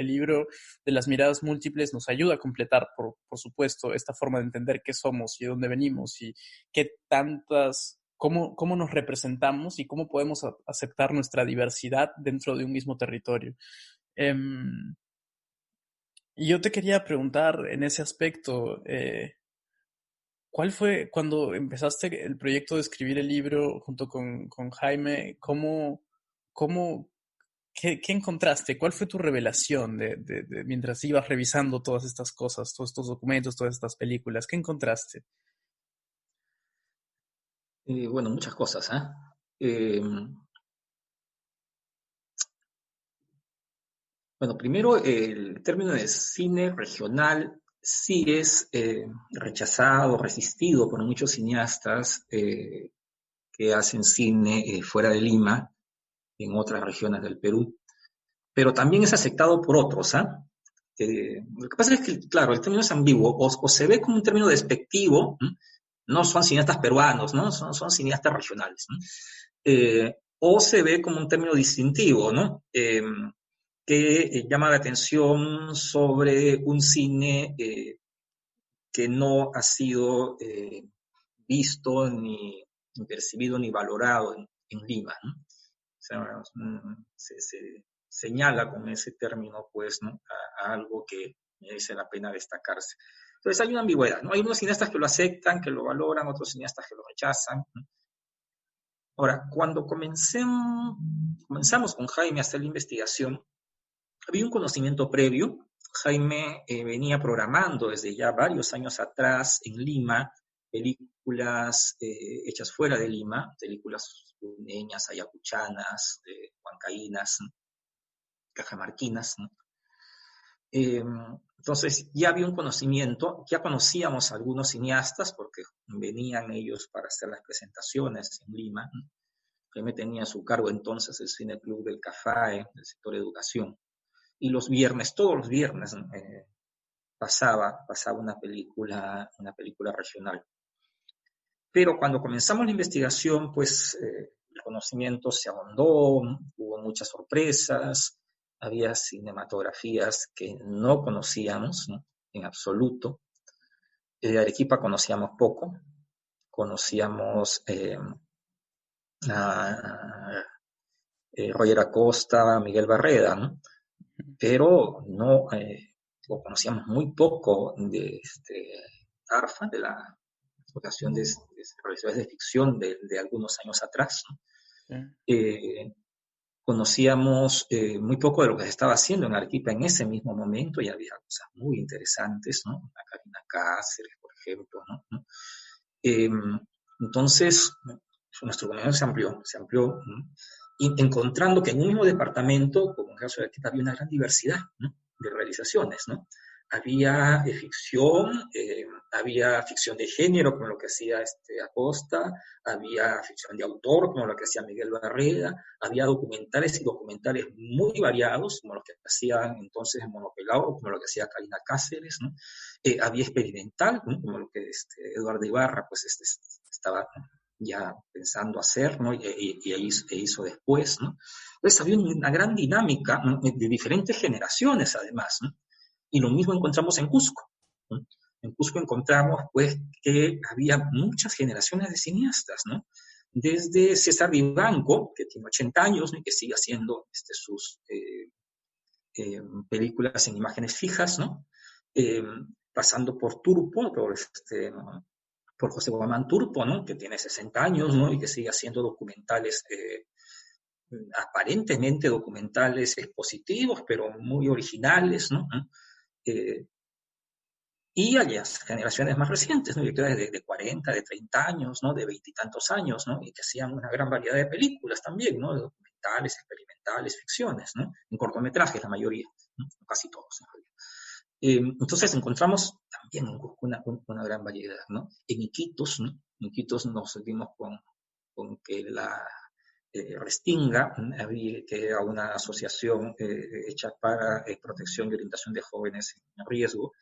libro de las miradas múltiples nos ayuda a completar, por supuesto, esta forma de entender qué somos y de dónde venimos y qué tantas, cómo nos representamos y cómo podemos aceptar nuestra diversidad dentro de un mismo territorio. Y yo te quería preguntar en ese aspecto, ¿cuál fue cuando empezaste el proyecto de escribir el libro junto con Jaime? Cómo, qué encontraste? ¿Cuál fue tu revelación mientras ibas revisando todas estas cosas, todos estos documentos, todas estas películas? ¿Qué encontraste? Bueno, muchas cosas, ¿eh? Eh, Bueno, primero el término de cine regional sí es rechazado, resistido por muchos cineastas que hacen cine fuera de Lima, en otras regiones del Perú, pero también es aceptado por otros, ¿ah? Lo que pasa es que, claro, el término es ambiguo, o se ve como un término despectivo, ¿m? No son cineastas peruanos, ¿no? Son cineastas regionales, ¿no? O se ve como un término distintivo, ¿no? Que llama la atención sobre un cine que no ha sido visto, ni percibido, ni valorado en Lima, ¿no? O sea, se señala con ese término, pues, ¿no? A algo que merece la pena destacarse. Entonces hay una ambigüedad, ¿no? Hay unos cineastas que lo aceptan, que lo valoran, otros cineastas que lo rechazan, ¿no? Ahora, cuando comenzamos con Jaime a hacer la investigación, había un conocimiento previo. Jaime venía programando desde ya varios años atrás en Lima películas hechas fuera de Lima, películas limeñas, ayacuchanas, huancaínas, cajamarquinas, ¿no? Entonces ya había un conocimiento, ya conocíamos a algunos cineastas porque venían ellos para hacer las presentaciones en Lima, ¿no? Jaime tenía a su cargo entonces el Cine Club del CAFAE, del sector de educación. Y los viernes, todos los viernes, pasaba una película regional. Pero cuando comenzamos la investigación, pues el conocimiento se ahondó, hubo muchas sorpresas, había cinematografías que no conocíamos, ¿no? En absoluto. De Arequipa conocíamos poco, conocíamos a Roger Acosta, Miguel Barreda, ¿no? Pero no lo conocíamos muy poco de ARFA, de la Asociación de Realizadores de Ficción de algunos años atrás, ¿no? Sí. Conocíamos muy poco de lo que se estaba haciendo en Arequipa en ese mismo momento y había cosas muy interesantes, ¿no? La Karina Cáceres, por ejemplo, ¿no? Entonces, nuestro conocimiento se amplió, ¿no? Y encontrando que en un mismo departamento, como en el caso de Arequipa, había una gran diversidad, ¿no? De realizaciones, ¿no? Había había ficción de género, como lo que hacía Acosta, había ficción de autor, como lo que hacía Miguel Barreda, había documentales y documentales muy variados, como los que hacían entonces en Monopelao, como lo que hacía Karina Cáceres, ¿no? Había experimental, ¿no? Como lo que Eduardo Ibarra pues, estaba ya pensando hacer, ¿no? hizo después, ¿no? Entonces había una gran dinámica, ¿no? De diferentes generaciones, además, ¿no? Y lo mismo encontramos en Cusco, ¿no? En Cusco encontramos, pues, que había muchas generaciones de cineastas, ¿no? Desde César Vivanco, que tiene 80 años, ¿no? Y que sigue haciendo sus películas en imágenes fijas, ¿no? Pasando por Turpo, por José Guamán Turpo, ¿no? Que tiene 60 años, ¿no? Y que sigue haciendo documentales, aparentemente documentales expositivos, pero muy originales, ¿no? Y a las generaciones más recientes, ¿no? De 40, de 30 años, ¿no? De 20 y tantos años, ¿no? Y que hacían una gran variedad de películas también, ¿no? De documentales, experimentales, ficciones, ¿no? En cortometrajes la mayoría, ¿no? Casi todos, en realidad. Entonces encontramos también una gran variedad, ¿no? En Iquitos, ¿no? En Iquitos nos dimos con que la Restinga, que era una asociación hecha para protección y orientación de jóvenes en riesgo,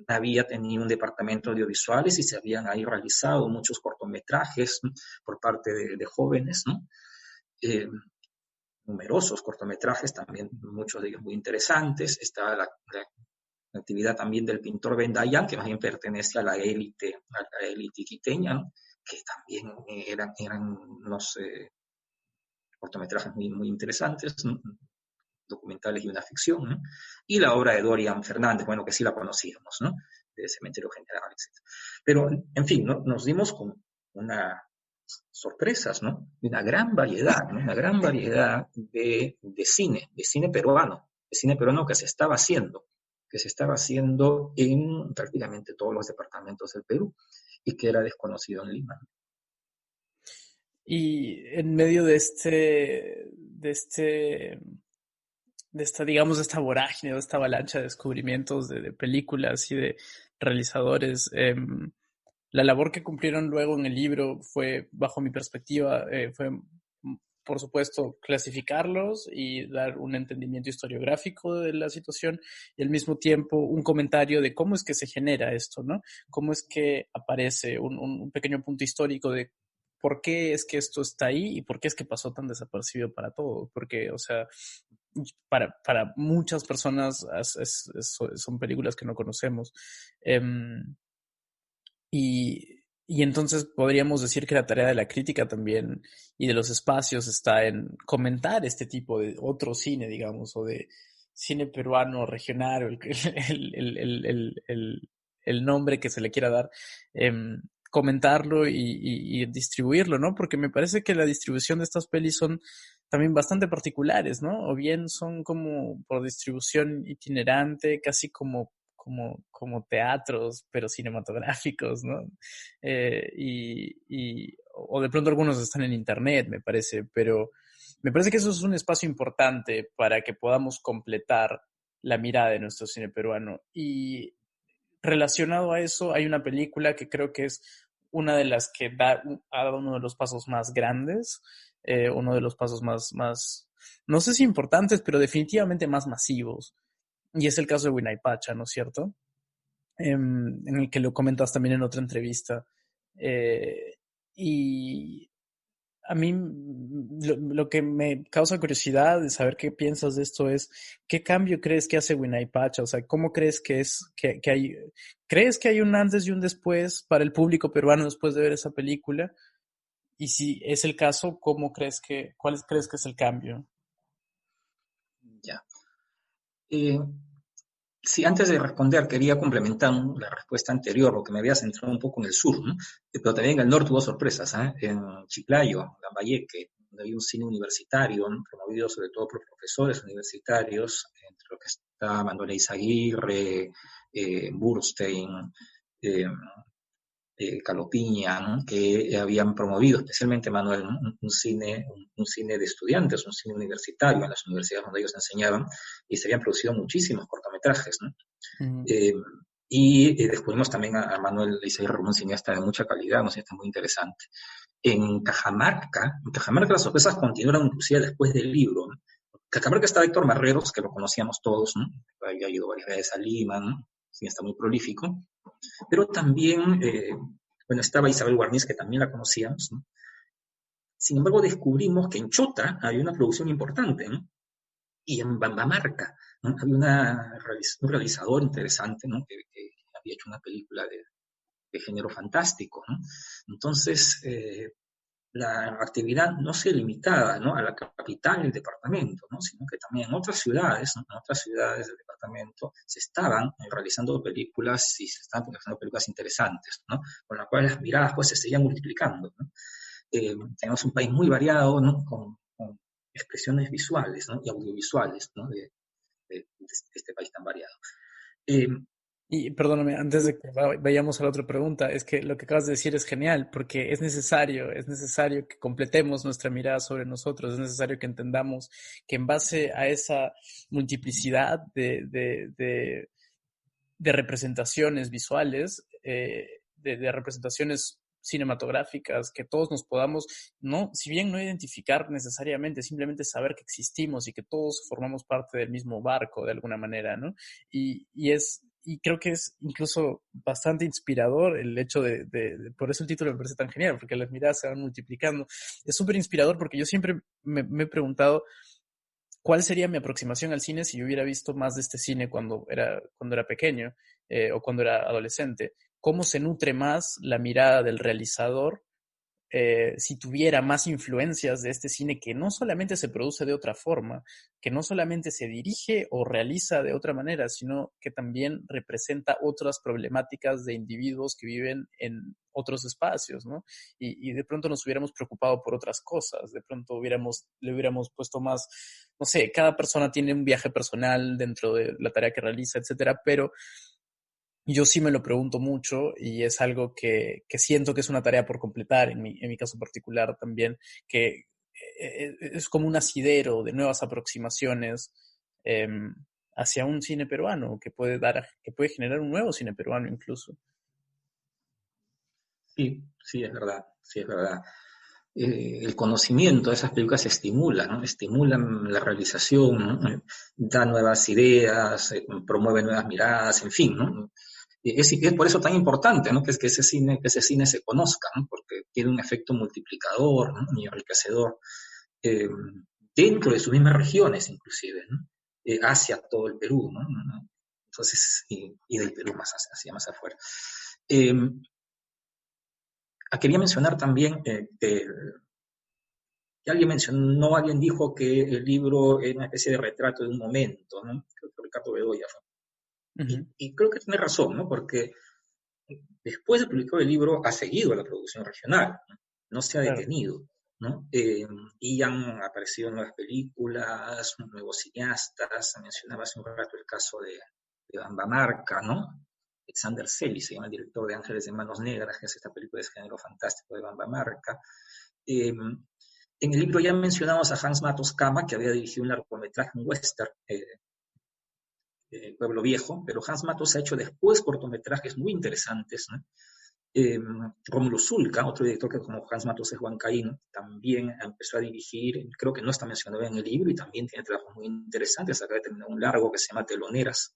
había tenido un departamento de audiovisuales y se habían ahí realizado muchos cortometrajes, ¿no? Por parte de jóvenes, ¿no? numerosos cortometrajes, también muchos de ellos muy interesantes. Está la actividad también del pintor Ben Dayan, que más bien pertenece a la élite quiteña, ¿no? Que también eran unos cortometrajes muy, muy interesantes, ¿no? Documentales y una ficción, ¿no? Y la obra de Dorian Fernández, bueno, que sí la conocíamos, ¿no? De Cementerio General, etc. Pero, en fin, ¿no? Nos dimos con unas sorpresas, ¿no? Una gran variedad, ¿no? Una gran variedad de cine peruano, que se estaba haciendo en prácticamente todos los departamentos del Perú y que era desconocido en Lima. Y en medio digamos, de esta vorágine, de esta avalancha de descubrimientos de películas y de realizadores, la labor que cumplieron luego en el libro fue, bajo mi perspectiva, fue, por supuesto, clasificarlos y dar un entendimiento historiográfico de la situación y al mismo tiempo un comentario de cómo es que se genera esto, ¿no? Cómo es que aparece un pequeño punto histórico de por qué es que esto está ahí y por qué es que pasó tan desapercibido para todos. Porque, o sea, para muchas personas son películas que no conocemos. Y entonces podríamos decir que la tarea de la crítica también y de los espacios está en comentar este tipo de otro cine, digamos, o de cine peruano regional, o el nombre que se le quiera dar, comentarlo y distribuirlo, ¿no? Porque me parece que la distribución de estas pelis son también bastante particulares, ¿no? O bien son como por distribución itinerante, casi como teatros, pero cinematográficos, ¿no? O de pronto algunos están en internet, me parece, pero me parece que eso es un espacio importante para que podamos completar la mirada de nuestro cine peruano. Y relacionado a eso, hay una película que creo que es una de las que ha dado uno de los pasos más grandes, uno de los pasos más, no sé si importantes, pero definitivamente más masivos. Y es el caso de Huayna, ¿no es cierto? En el que lo comentas también en otra entrevista. Y a mí lo que me causa curiosidad de saber qué piensas de esto es, ¿qué cambio crees que hace Huayna? O sea, ¿cómo crees que hay, crees que hay un antes y un después para el público peruano después de ver esa película? Y si es el caso, ¿cuál crees que es el cambio? Ya. Sí, antes de responder, quería complementar la respuesta anterior, porque me había centrado un poco en el sur, ¿no? Pero también en el norte hubo sorpresas, ¿eh? En Chiclayo, Lambayeque, donde hay un cine universitario, ¿no? Promovido sobre todo por profesores universitarios, entre los que está Manuel Izaguirre, Burstein, eh, Calopiña, ¿no? Que habían promovido, especialmente Manuel, ¿no? un cine de estudiantes, un cine universitario en las universidades donde ellos enseñaban, y se habían producido muchísimos cortometrajes, ¿no? Mm. Y descubrimos también a Manuel Izaguirre, un cineasta de mucha calidad, un cineasta muy interesante. En Cajamarca las sorpresas continuaron inclusive después del libro, ¿no? En Cajamarca está Héctor Marreros, que lo conocíamos todos, ¿no? Había ido varias veces a Lima, ¿no? Cineasta muy prolífico. Pero también, bueno, estaba Isabel Guarniz, que también la conocíamos, ¿no? Sin embargo, descubrimos que en Chota había una producción importante, ¿no? Y en Bambamarca, ¿no? Había un realizador interesante, ¿no? Que había hecho una película de género fantástico, ¿no? Entonces, la actividad no se limitaba, ¿no? A la capital del departamento, ¿no? Sino que también en otras ciudades, ¿no? En otras ciudades del departamento se estaban realizando películas y se estaban realizando películas interesantes, ¿no? Con las cuales las miradas pues se seguían multiplicando, ¿no? Tenemos un país muy variado, ¿no? Con expresiones visuales, ¿no? Y audiovisuales, ¿no? De este país tan variado. Y perdóname, antes de que vayamos a la otra pregunta, es que lo que acabas de decir es genial, porque es necesario que completemos nuestra mirada sobre nosotros, es necesario que entendamos que en base a esa multiplicidad de representaciones visuales, de representaciones cinematográficas, que todos nos podamos, no, si bien no identificar necesariamente, simplemente saber que existimos y que todos formamos parte del mismo barco de alguna manera, ¿no? Y creo que es incluso bastante inspirador el hecho por eso el título me parece tan genial, porque las miradas se van multiplicando. Es súper inspirador porque yo siempre me he preguntado ¿cuál sería mi aproximación al cine si yo hubiera visto más de este cine cuando era pequeño o cuando era adolescente? ¿Cómo se nutre más la mirada del realizador si tuviera más influencias de este cine que no solamente se produce de otra forma, que no solamente se dirige o realiza de otra manera, sino que también representa otras problemáticas de individuos que viven en otros espacios, ¿no? Y de pronto nos hubiéramos preocupado por otras cosas, de pronto le hubiéramos puesto más, no sé, cada persona tiene un viaje personal dentro de la tarea que realiza, etcétera, pero yo sí me lo pregunto mucho y es algo que siento que es una tarea por completar en mi caso particular también, que es como un asidero de nuevas aproximaciones eh, hacia un cine peruano que puede generar un nuevo cine peruano incluso. Sí, sí, es verdad, sí, es verdad. El conocimiento de esas películas estimula, ¿no? Estimulan la realización, ¿no? Da nuevas ideas, promueve nuevas miradas, en fin, ¿no? Es por eso tan importante, ¿no? Que ese cine se conozca, ¿no? Porque tiene un efecto multiplicador, ¿no? Y enriquecedor eh, dentro de sus mismas regiones, inclusive, ¿no? Hacia todo el Perú, ¿no? Entonces, y del Perú más hacia más afuera. Eh, Quería mencionar también que alguien dijo que el libro es una especie de retrato de un momento, ¿no? Creo que Ricardo Bedoya fue. Ujú. Y creo que tiene razón, ¿no? Porque después de publicar el libro ha seguido la producción regional, no se ha Claro. detenido, ¿no? Y han aparecido nuevas películas, nuevos cineastas, mencionaba hace un rato el caso de Bambamarca, ¿no? Alexander Selly se llama el director de Ángeles de Manos Negras, que es esta película de género fantástico de Bambamarca. En el libro ya mencionamos a Hans Matos Kama, que había dirigido un largometraje, un western, Pueblo Viejo, pero Hans Matos ha hecho después cortometrajes muy interesantes, ¿no? Rómulo Zulca, otro director que como Hans Matos es huancaíno, también empezó a dirigir, creo que no está mencionado en el libro, y también tiene trabajos muy interesantes. Acaba de terminar un largo que se llama Teloneras.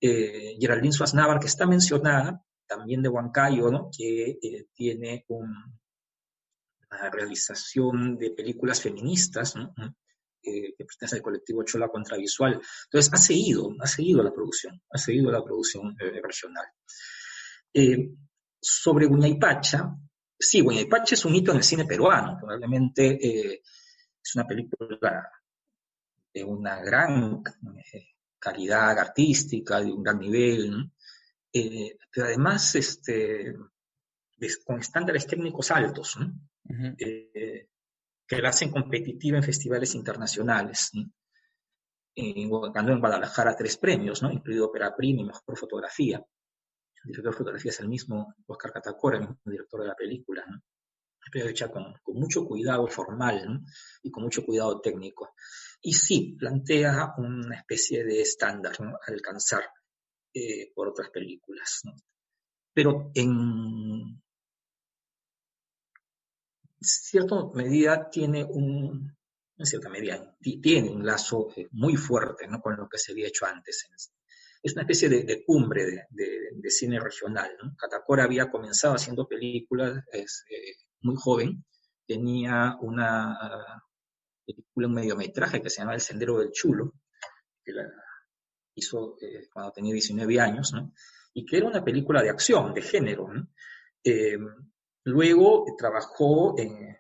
Geraldine Suaznavar, que está mencionada, también de Huancayo, ¿no? Que tiene una realización de películas feministas, ¿no? Que pertenece al colectivo Chola Contravisual. Entonces, ha seguido la producción regional. Sobre Huñaypacha, sí, Huñaypacha es un hito en el cine peruano, probablemente es una película de una gran calidad artística, de un gran nivel, ¿no? Pero además con estándares técnicos altos, ¿no? Uh-huh. Que la hacen competitiva en festivales internacionales, ¿no? Ganó en Guadalajara 3 premios, ¿no? Incluido Ópera Prima y Mejor Fotografía. El director de fotografía es el mismo Oscar Catacora, el mismo director de la película, ¿no? Pero hecha con mucho cuidado formal, ¿no? Y con mucho cuidado técnico. Y sí, plantea una especie de estándar, ¿no? A alcanzar por otras películas, ¿no? Pero en cierta medida tiene en cierta medida, tiene un lazo muy fuerte, ¿no? Con lo que se había hecho antes. Es una especie de cumbre de cine regional, ¿no? Catacora había comenzado haciendo películas muy joven, tenía una película, un mediometraje que se llama El Sendero del Chulo, que la hizo cuando tenía 19 años, ¿no? Y que era una película de acción, de género, ¿no? Luego trabajó en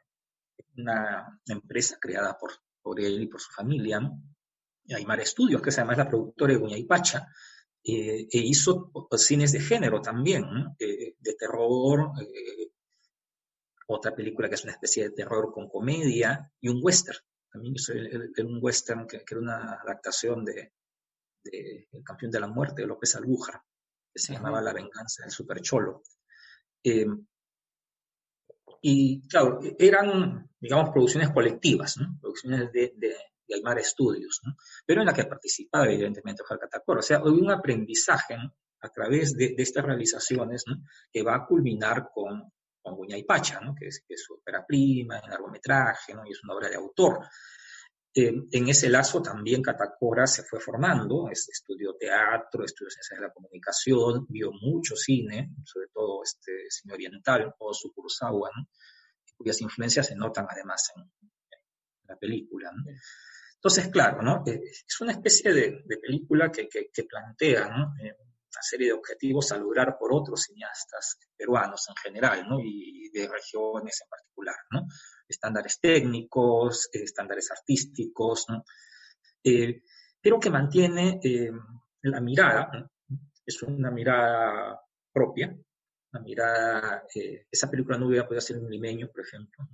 una empresa creada por él y por su familia, ¿no? Aymar Estudios, que es además la productora de Huñaypacha, e hizo cines de género también, ¿no? De terror, otra película que es una especie de terror con comedia, y un western. También hizo un western que era una adaptación de El Campeón de la Muerte de López Albuja, que se llamaba Uh-huh. La Venganza del Super Cholo. Eh, y claro, eran, digamos, producciones colectivas, ¿no? Producciones de Aymar Studios, ¿no? Pero en la que participaba evidentemente Oscar Catacora. O sea, hubo un aprendizaje, ¿no? A través de estas realizaciones, ¿no? Que va a culminar con Huñaypacha, ¿no? Que es su ópera prima, un largometraje, ¿no? Y es una obra de autor. En ese lazo también Catacora se fue formando, estudió teatro, estudió ciencias de la comunicación, vio mucho cine, sobre todo cine oriental, o su Kurosawa, ¿no? Cuyas influencias se notan además en la película, ¿no? Entonces, claro, ¿no? Es una especie de película que plantea, ¿no? Una serie de objetivos a lograr por otros cineastas peruanos en general, ¿no? Y de regiones en particular, ¿no? Estándares técnicos, estándares artísticos, ¿no? Eh, pero que mantiene la mirada, ¿no? Es una mirada propia, una mirada, esa película no hubiera podido ser un limeño, por ejemplo,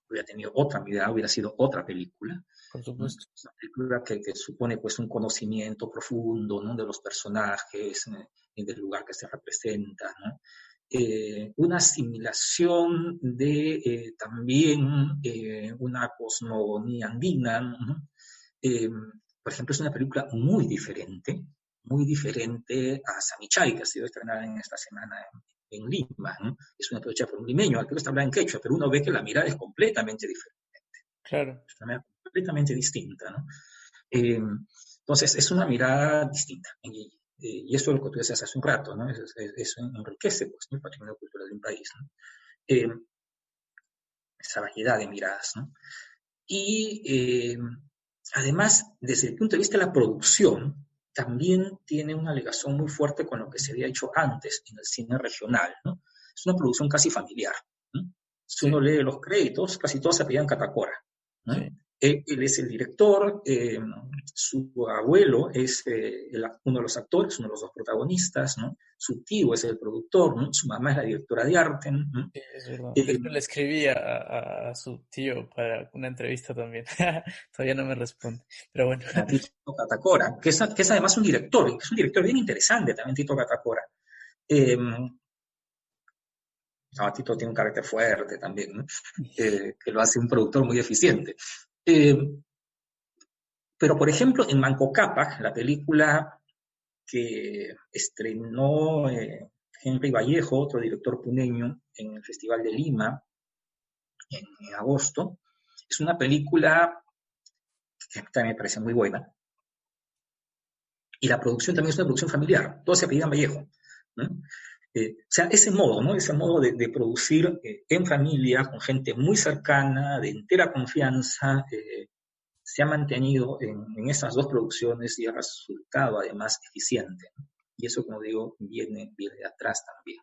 hubiera tenido otra mirada, hubiera sido otra película, por ¿no? supuesto. Es una película que supone pues un conocimiento profundo, ¿no? De los personajes, del lugar que se representa, ¿no? Una asimilación de también una cosmogonía andina, ¿no? Eh, por ejemplo, es una película muy diferente a Samichay, que ha sido estrenada en esta semana en Lima, ¿no? Es una película hecha por un limeño, creo que está hablando en quechua, pero uno ve que la mirada es completamente diferente, Claro. es una mirada completamente distinta, ¿no? Entonces, es una mirada distinta. Y esto es lo que tú decías hace un rato, ¿no? Eso enriquece pues, ¿no? El patrimonio cultural de un país, ¿no? Esa variedad de miradas, ¿no? Y además, desde el punto de vista de la producción, también tiene una ligación muy fuerte con lo que se había hecho antes en el cine regional, ¿no? Es una producción casi familiar, ¿no? Si Sí, uno lee los créditos, casi todos se apellidan Catacora, ¿no? sí. Él es el director, su abuelo es uno de los actores, uno de los dos protagonistas, ¿no? Su tío es el productor, ¿no? Su mamá es la directora de arte, ¿no? Sí, es verdad. De Eh, hecho, le escribí a su tío para una entrevista también. Todavía no me responde, pero bueno. a Tito Catacora, que es además un director, que es un director bien interesante también, Tito Catacora. No, Tito tiene un carácter fuerte también, ¿no? Que lo hace un productor muy eficiente. Eh, pero, por ejemplo, en Manco Cápac, la película que estrenó Henry Vallejo, otro director puneño, en el Festival de Lima en agosto, es una película que también me parece muy buena. Y la producción también es una producción familiar, todo se apellida Vallejo, ¿no? O sea, ese modo, ¿no? Ese modo de producir en familia, con gente muy cercana, de entera confianza, se ha mantenido en esas dos producciones y ha resultado además eficiente, ¿no? Y eso, como digo, viene de atrás también.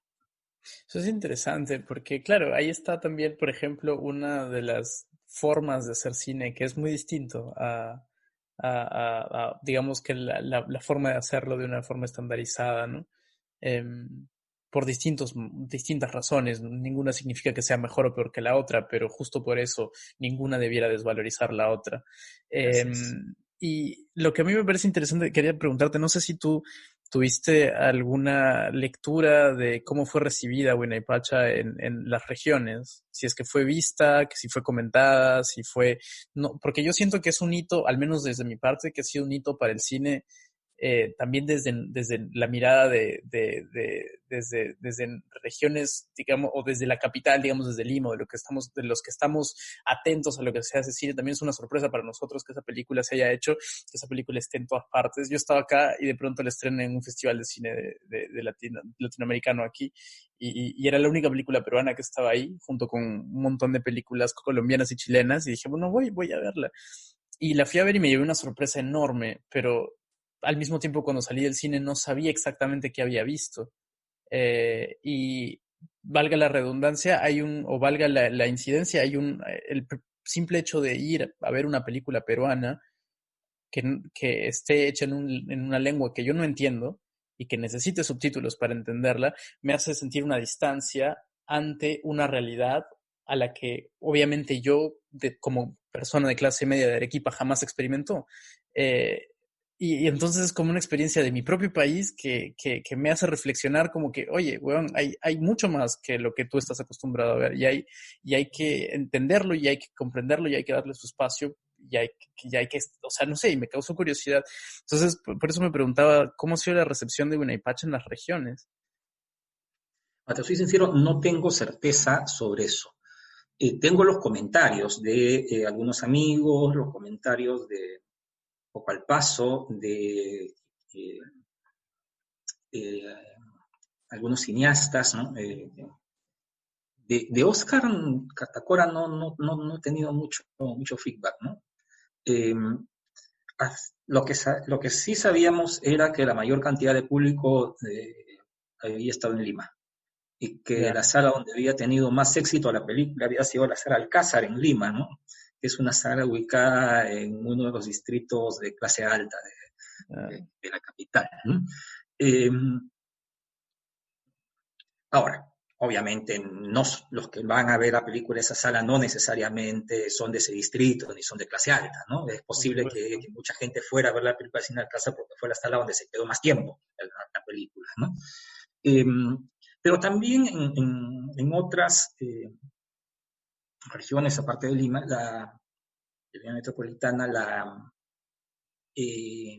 Eso es interesante porque, claro, ahí está también, por ejemplo, una de las formas de hacer cine que es muy distinto digamos que la forma de hacerlo de una forma estandarizada, ¿no? Em, por distintas razones. Ninguna significa que sea mejor o peor que la otra, pero justo por eso ninguna debiera desvalorizar la otra. Así es. Y lo que a mí me parece interesante, quería preguntarte, no sé si tú tuviste alguna lectura de cómo fue recibida Huayna en las regiones, si es que fue vista, que si fue comentada, si fue... No, porque yo siento que es un hito, al menos desde mi parte, que ha sido un hito para el cine también desde la mirada desde regiones, digamos, o desde la capital, digamos, desde Lima, de los que estamos atentos a lo que se hace cine, también es una sorpresa para nosotros que esa película se haya hecho, que esa película esté en todas partes. Yo estaba acá y de pronto la estrené en un festival de cine latinoamericano aquí, y era la única película peruana que estaba ahí, junto con un montón de películas colombianas y chilenas, y dije, bueno, voy a verla. Y la fui a ver y me llevé una sorpresa enorme, pero al mismo tiempo cuando salí del cine no sabía exactamente qué había visto. Y valga la redundancia, o valga la incidencia, el simple hecho de ir a ver una película peruana que esté hecha en una lengua que yo no entiendo y que necesite subtítulos para entenderla, me hace sentir una distancia ante una realidad a la que obviamente yo, como persona de clase media de Arequipa, jamás experimentó. Eh, y entonces es como una experiencia de mi propio país que me hace reflexionar como que, oye, weón, hay mucho más que lo que tú estás acostumbrado a ver y hay que entenderlo y hay que comprenderlo y hay que darle su espacio y hay que, o sea, no sé, y me causó curiosidad. Entonces, por eso me preguntaba, ¿cómo ha sido la recepción de Huayna en las regiones? Te soy sincero, no tengo certeza sobre eso. Tengo los comentarios de algunos amigos, los comentarios de poco al paso, eh, eh, algunos cineastas, ¿no? De Oscar Catacora no he tenido mucho feedback, ¿no? Eh, lo que sí sabíamos era que la mayor cantidad de público había estado en Lima y que Ya. la sala donde había tenido más éxito la película había sido la sala Alcázar en Lima, ¿no? Que es una sala ubicada en uno de los distritos de clase alta Ah, de la capital, ¿no? Eh, Ahora, obviamente, no, los que van a ver la película en esa sala no necesariamente son de ese distrito ni son de clase alta, ¿no? Es por posible supuesto. que mucha gente fuera a ver la película sin Alcázar porque fue la sala donde se quedó más tiempo la película, ¿no? Eh, pero también en otras regiones, aparte de Lima, la Lima metropolitana, eh,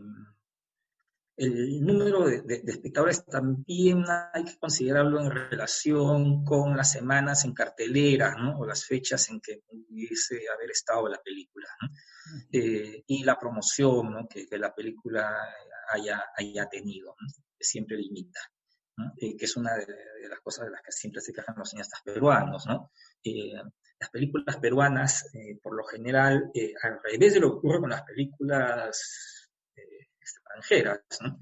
el número de espectadores también hay que considerarlo en relación con las semanas en cartelera, ¿no? O las fechas en que pudiese haber estado la película, ¿no? Y la promoción, ¿no? que la película haya tenido, ¿no? Que siempre limita, ¿no? Que es una de las cosas de las que siempre se quejan los cineastas peruanos, ¿no? Eh, las películas peruanas, por lo general, al revés de lo que ocurre con las películas extranjeras, ¿no?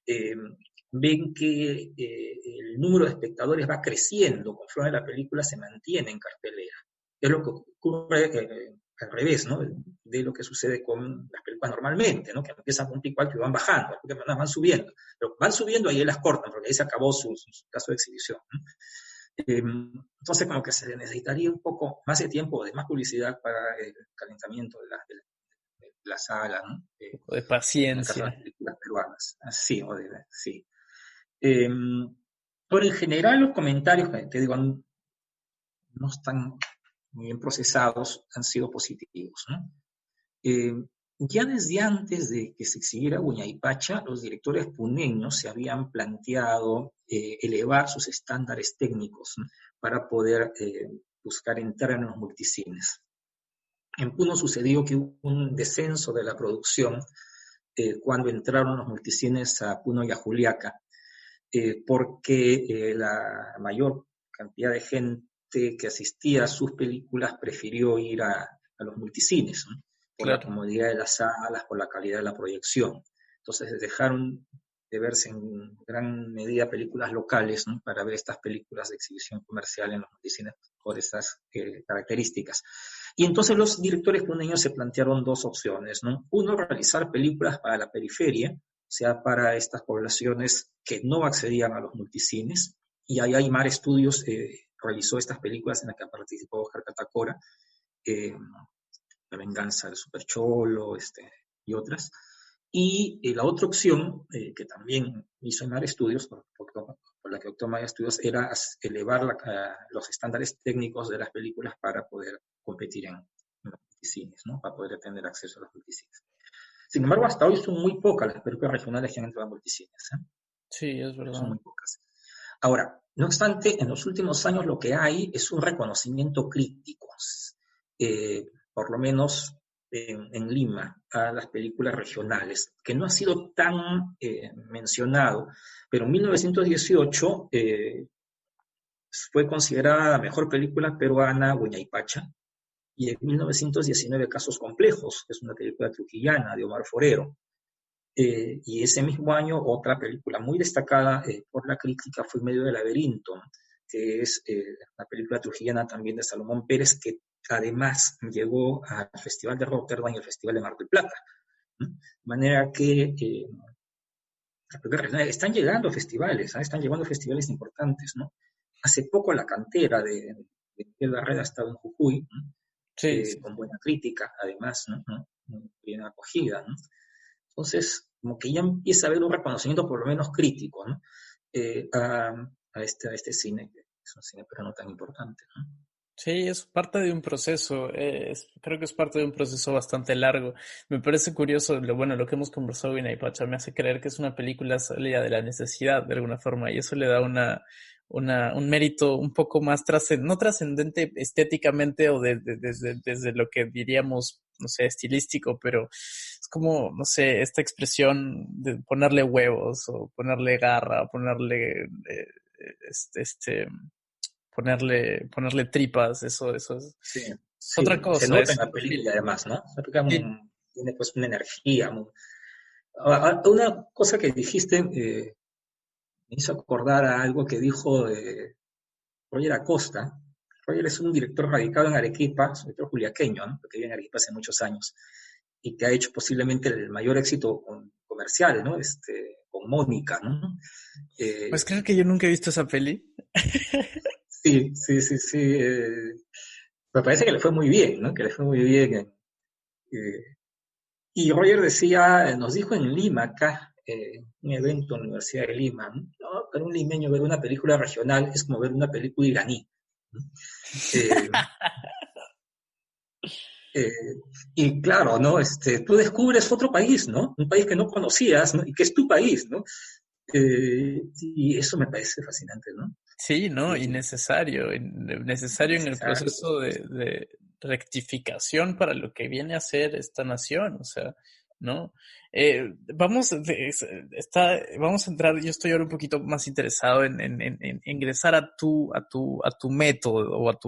Eh, ven que el número de espectadores va creciendo conforme la película se mantiene en cartelera. Es lo que ocurre al revés, ¿no? De lo que sucede con las películas normalmente, ¿no? Que empiezan con un pico alto y van bajando, porque van subiendo. Pero van subiendo y ahí las cortan, porque ahí se acabó su caso de exhibición, ¿no? Entonces, como que se necesitaría un poco más de tiempo, de más publicidad para el calentamiento de la sala, ¿no? Un poco de En el caso de paciencia. las películas peruanas. Sí, sí. Eh, pero en general los comentarios, que te digo, no están muy bien procesados, han sido positivos, ¿no? Eh, ya desde antes de que se exhibiera Huayna, los directores puneños se habían planteado elevar sus estándares técnicos, ¿no? Para poder buscar entrar en los multicines. En Puno sucedió que hubo un descenso de la producción cuando entraron los multicines a Puno y a Juliaca, porque mayor cantidad de gente que asistía a sus películas prefirió ir a los multicines, ¿no? Por la Claro. comodidad de las salas, por la calidad de la proyección. Entonces dejaron de verse en gran medida películas locales, ¿no? Para ver estas películas de exhibición comercial en los multicines por esas características. Y entonces los directores puneños se plantearon dos opciones, ¿no? Uno, realizar películas para la periferia, sea para estas poblaciones que no accedían a los multicines, y ahí Aymar Studios realizó estas películas en las que participó Oscar Catacora, eh, La venganza del Super Cholo, y otras. Y la otra opción, que también hizo Aymar Studios, por la que optó Aymar Studios, era elevar los estándares técnicos de las películas para poder competir en los multicines, ¿no? Para poder tener acceso a los multicines. Sin embargo, hasta hoy son muy pocas las películas regionales que han entrado a multicines, ¿eh? Sí, es Son verdad. muy pocas. Ahora, no obstante, en los últimos años lo que hay es un reconocimiento crítico, por lo menos en Lima, a las películas regionales, que no ha sido tan mencionado, pero en 1918 fue considerada la mejor película peruana Huayna, y en 1919 Casos Complejos, que es una película trujillana de Omar Forero. Y ese mismo año otra película muy destacada por la crítica fue Medio del Laberinto, que es una película trujillana también de Salomón Pérez, que además llegó al Festival de Rotterdam y al Festival de Mar del Plata, ¿no? De manera que las películas regionales están llegando a festivales, ¿eh? Están llegando a festivales importantes, ¿no? Hace poco La Cantera de Miguel Barrera ha estado en Jujuy, ¿no? Sí, sí, Con sí. buena crítica, además, ¿no? Muy bien acogida, ¿no? Entonces, como que ya empieza a haber un reconocimiento por lo menos crítico, ¿no? A este cine, que es un cine pero no tan importante, ¿no? Sí, es parte de un proceso, creo que es parte de un proceso bastante largo. Me parece curioso, bueno, lo que hemos conversado en Pacha me hace creer que es una película salida de la necesidad de alguna forma y eso le da un mérito un poco más no trascendente estéticamente o desde lo que diríamos, no sé, estilístico, pero es como, no sé, esta expresión de ponerle huevos o ponerle garra, ponerle ponerle tripas, eso Sí, es otra sí, se cosa, nota en es la otro película feeling. además, ¿no? La película Sí, tiene pues una energía. Una cosa que dijiste me hizo acordar a algo que dijo Roger Acosta. Roger es un director radicado en Arequipa, es un director juliaqueño, ¿no? Porque vive en Arequipa hace muchos años, y que ha hecho posiblemente el mayor éxito comercial, ¿no? Con Mónica, ¿no? Pues creo que yo nunca he visto esa peli. Sí, sí, sí, sí. Me parece que le fue muy bien, ¿no? Que le fue muy bien. Y Roger decía, nos dijo en Lima, acá, un evento en la Universidad de Lima, ¿no? No, para un limeño ver una película regional es como ver una película iraní, ¿no? Eh, eh, y claro, ¿no? Tú descubres otro país, ¿no? Un país que no conocías, ¿no? Y que es tu país, ¿no? Y eso me parece fascinante, ¿no? Sí, ¿no? Y Eh, necesario en el necesario. proceso de rectificación para lo que viene a ser esta nación, o sea, ¿no? Vamos a entrar, yo estoy ahora un poquito más interesado en ingresar a tu método o a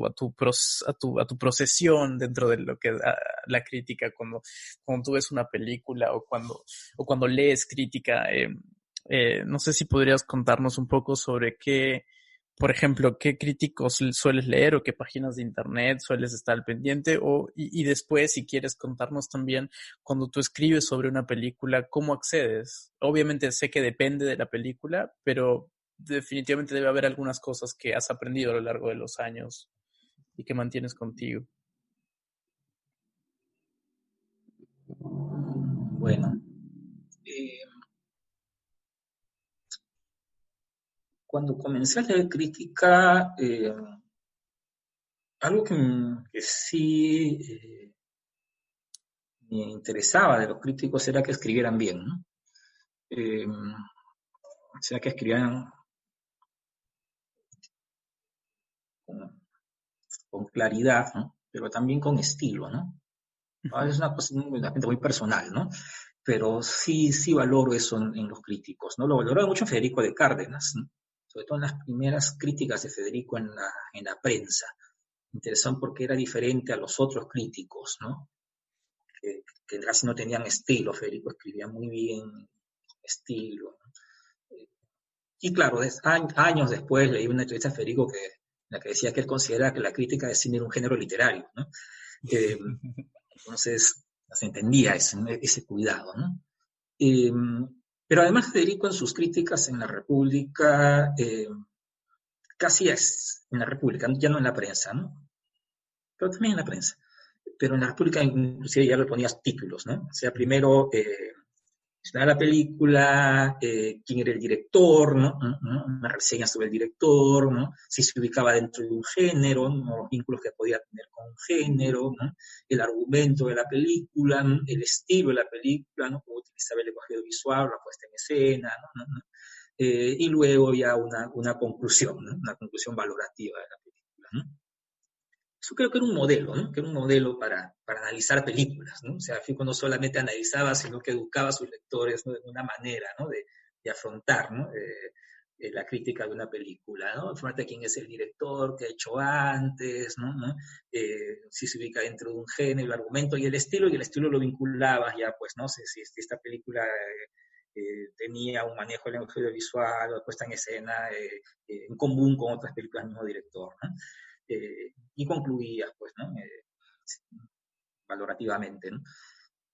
tu procesión dentro de lo que da la crítica cuando tú ves una película o cuando lees crítica. No sé si podrías contarnos un poco sobre por ejemplo, qué críticos sueles leer o qué páginas de internet sueles estar al pendiente y después, si quieres contarnos también, cuando tú escribes sobre una película, ¿cómo accedes? Obviamente sé que depende de la película, pero definitivamente debe haber algunas cosas que has aprendido a lo largo de los años y que mantienes contigo. Bueno, eh, cuando comencé a leer crítica, algo que sí me interesaba de los críticos era que escribieran bien, ¿no? O sea, que escribieran con, con claridad, ¿no? Pero también con estilo, ¿no? Ah, es una cosa muy personal, ¿no? Pero sí, sí valoro eso en los críticos, ¿no? Lo valoraba mucho Federico de Cárdenas, ¿no? Sobre todo en las primeras críticas de Federico en la prensa. Interesante porque era diferente a los otros críticos, ¿no? Que casi no tenían estilo. Federico escribía muy bien, estilo, ¿no? Y claro, años después leí una entrevista a Federico en la que decía que él considera que la crítica de cine era un género literario, ¿no? Eh, entonces, se entendía ese cuidado, ¿no? Eh, pero además Federico en sus críticas en la República, casi es en la República, ya no en la prensa, ¿no? Pero también en la prensa. Pero en la República inclusive ya le ponías títulos, ¿no? O sea, primero la película, quién era el director, ¿no? Una reseña sobre el director, ¿no? Si se ubicaba dentro de un género, ¿no? Los vínculos que podía tener con un género, ¿no? El argumento de la película, ¿no? El estilo de la película, ¿no? Cómo utilizaba el lenguaje visual, la puesta en escena, ¿no? Y luego ya una conclusión, ¿no? Una conclusión valorativa de la película, ¿no? Eso creo que era un modelo, ¿no? Que era un modelo para analizar películas, ¿no? O sea, Fico no solamente analizaba, sino que educaba a sus lectores, ¿no? De una manera, ¿no? De afrontar, ¿no? La crítica de una película, ¿no? Fíjate quién es el director, qué ha hecho antes, ¿no? Si se ubica dentro de un género, el argumento y el estilo lo vinculabas ya, pues, no sé si esta película tenía un manejo del lenguaje visual o puesta en escena en común con otras películas del mismo director, ¿no? Y concluía, pues, ¿no? Valorativamente, ¿no?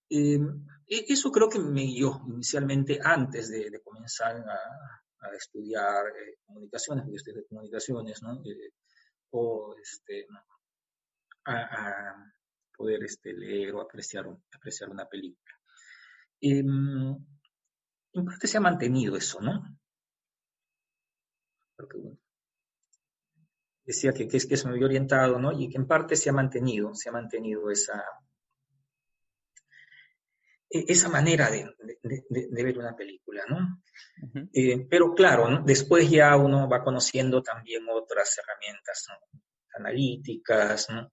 Eh, Eso creo que me guió inicialmente antes de comenzar a estudiar comunicaciones, porque estudié comunicaciones, ¿no? O a poder leer o apreciar una película. En parte se ha mantenido eso, ¿no? Porque bueno, decía que es que se me había orientado, ¿no? Y que en parte se ha mantenido esa manera de ver una película, ¿no? Ujú. Pero claro, ¿no? Después ya uno va conociendo también otras herramientas, ¿no? Analíticas, ¿no?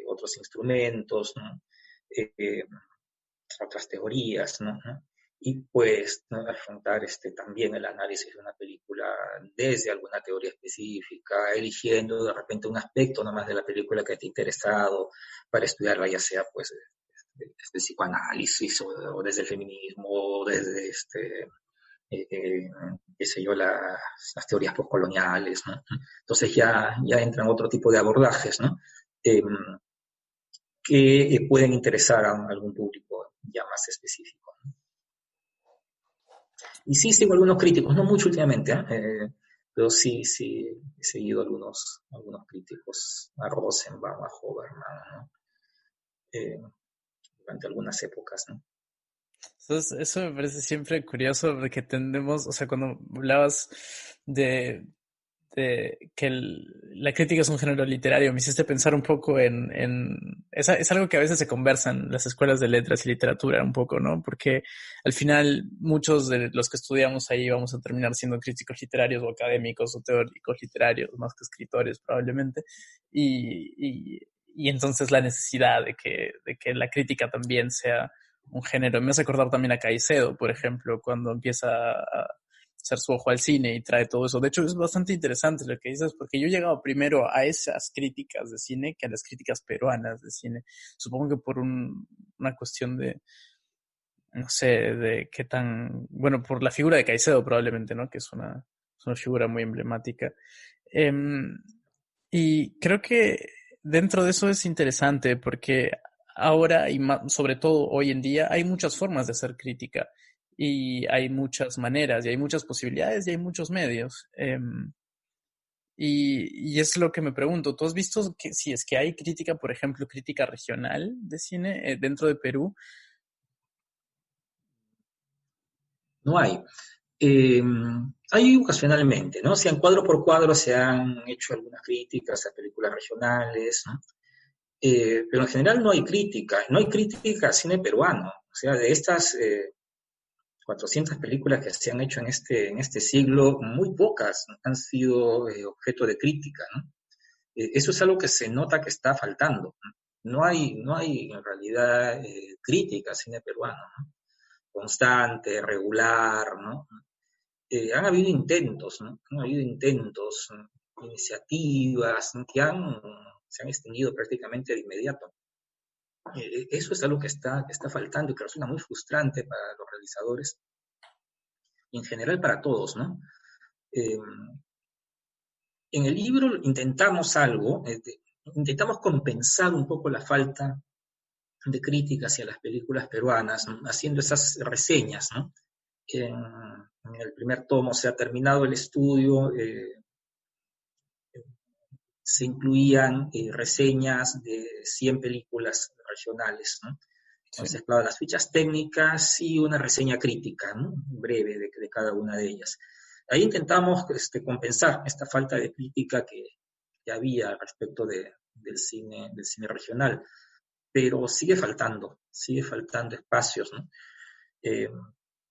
Otros instrumentos, ¿no? Eh, otras teorías, ¿no? Y pues, ¿no? Afrontar también el análisis de una película desde alguna teoría específica, eligiendo de repente un aspecto nomás de la película que te ha interesado para estudiarla, ya sea pues desde el psicoanálisis o desde el feminismo o desde qué sé yo, las teorías postcoloniales, ¿no? Entonces ya entran otro tipo de abordajes, ¿no? Que pueden interesar a algún público ya más específico. Y sí sigo algunos críticos, no mucho últimamente, pero sí he seguido algunos críticos, a Rosenbaum, a Hoberman, ¿no? Durante algunas épocas, ¿no? Entonces, eso me parece siempre curioso porque tendemos, o sea, cuando hablabas de, de que la crítica es un género literario, me hiciste pensar un poco es algo que a veces se conversa en las escuelas de letras y literatura un poco, ¿no? Porque al final muchos de los que estudiamos ahí vamos a terminar siendo críticos literarios o académicos o teóricos literarios, más que escritores probablemente, y entonces la necesidad de que la crítica también sea un género. Me hace acordar también a Caicedo, por ejemplo, cuando empieza a hacer su ojo al cine y trae todo eso. De hecho, es bastante interesante lo que dices, porque yo he llegado primero a esas críticas de cine que a las críticas peruanas de cine. Supongo que por una cuestión de, no sé, de qué tan, bueno, por la figura de Caicedo probablemente, ¿no? Que es una figura muy emblemática. Em, y creo que dentro de eso es interesante porque ahora y sobre todo hoy en día hay muchas formas de hacer crítica y hay muchas maneras y hay muchas posibilidades y hay muchos medios. Y es lo que me pregunto, ¿tú has visto que si es que hay crítica, por ejemplo, crítica regional de cine dentro de Perú? No hay. Hay ocasionalmente, ¿no? Si en cuadro por cuadro se han hecho algunas críticas a películas regionales, ¿no? Pero en general no hay crítica a cine peruano. O sea, de estas 400 películas que se han hecho en este siglo, muy pocas han sido objeto de crítica, ¿no? Eso es algo que se nota que está faltando. No hay en realidad crítica al cine peruano, ¿no? Constante, regular, ¿no? Han habido intentos, ¿no? Han habido intentos, iniciativas, ¿no? Se han extinguido prácticamente de inmediato. Eso es algo que está faltando y que resulta muy frustrante para los realizadores y en general para todos, ¿no? Eh, en el libro intentamos algo, intentamos compensar un poco la falta de crítica hacia las películas peruanas, ¿no? Haciendo esas reseñas, ¿no? En el primer tomo se ha terminado el estudio, se incluían reseñas de 100 películas regionales, ¿no? Sí. Entonces, claro, las fichas técnicas y una reseña crítica, ¿no? Breve de cada una de ellas. Ahí intentamos compensar esta falta de crítica que había respecto del cine regional, pero sigue faltando espacios, ¿no? De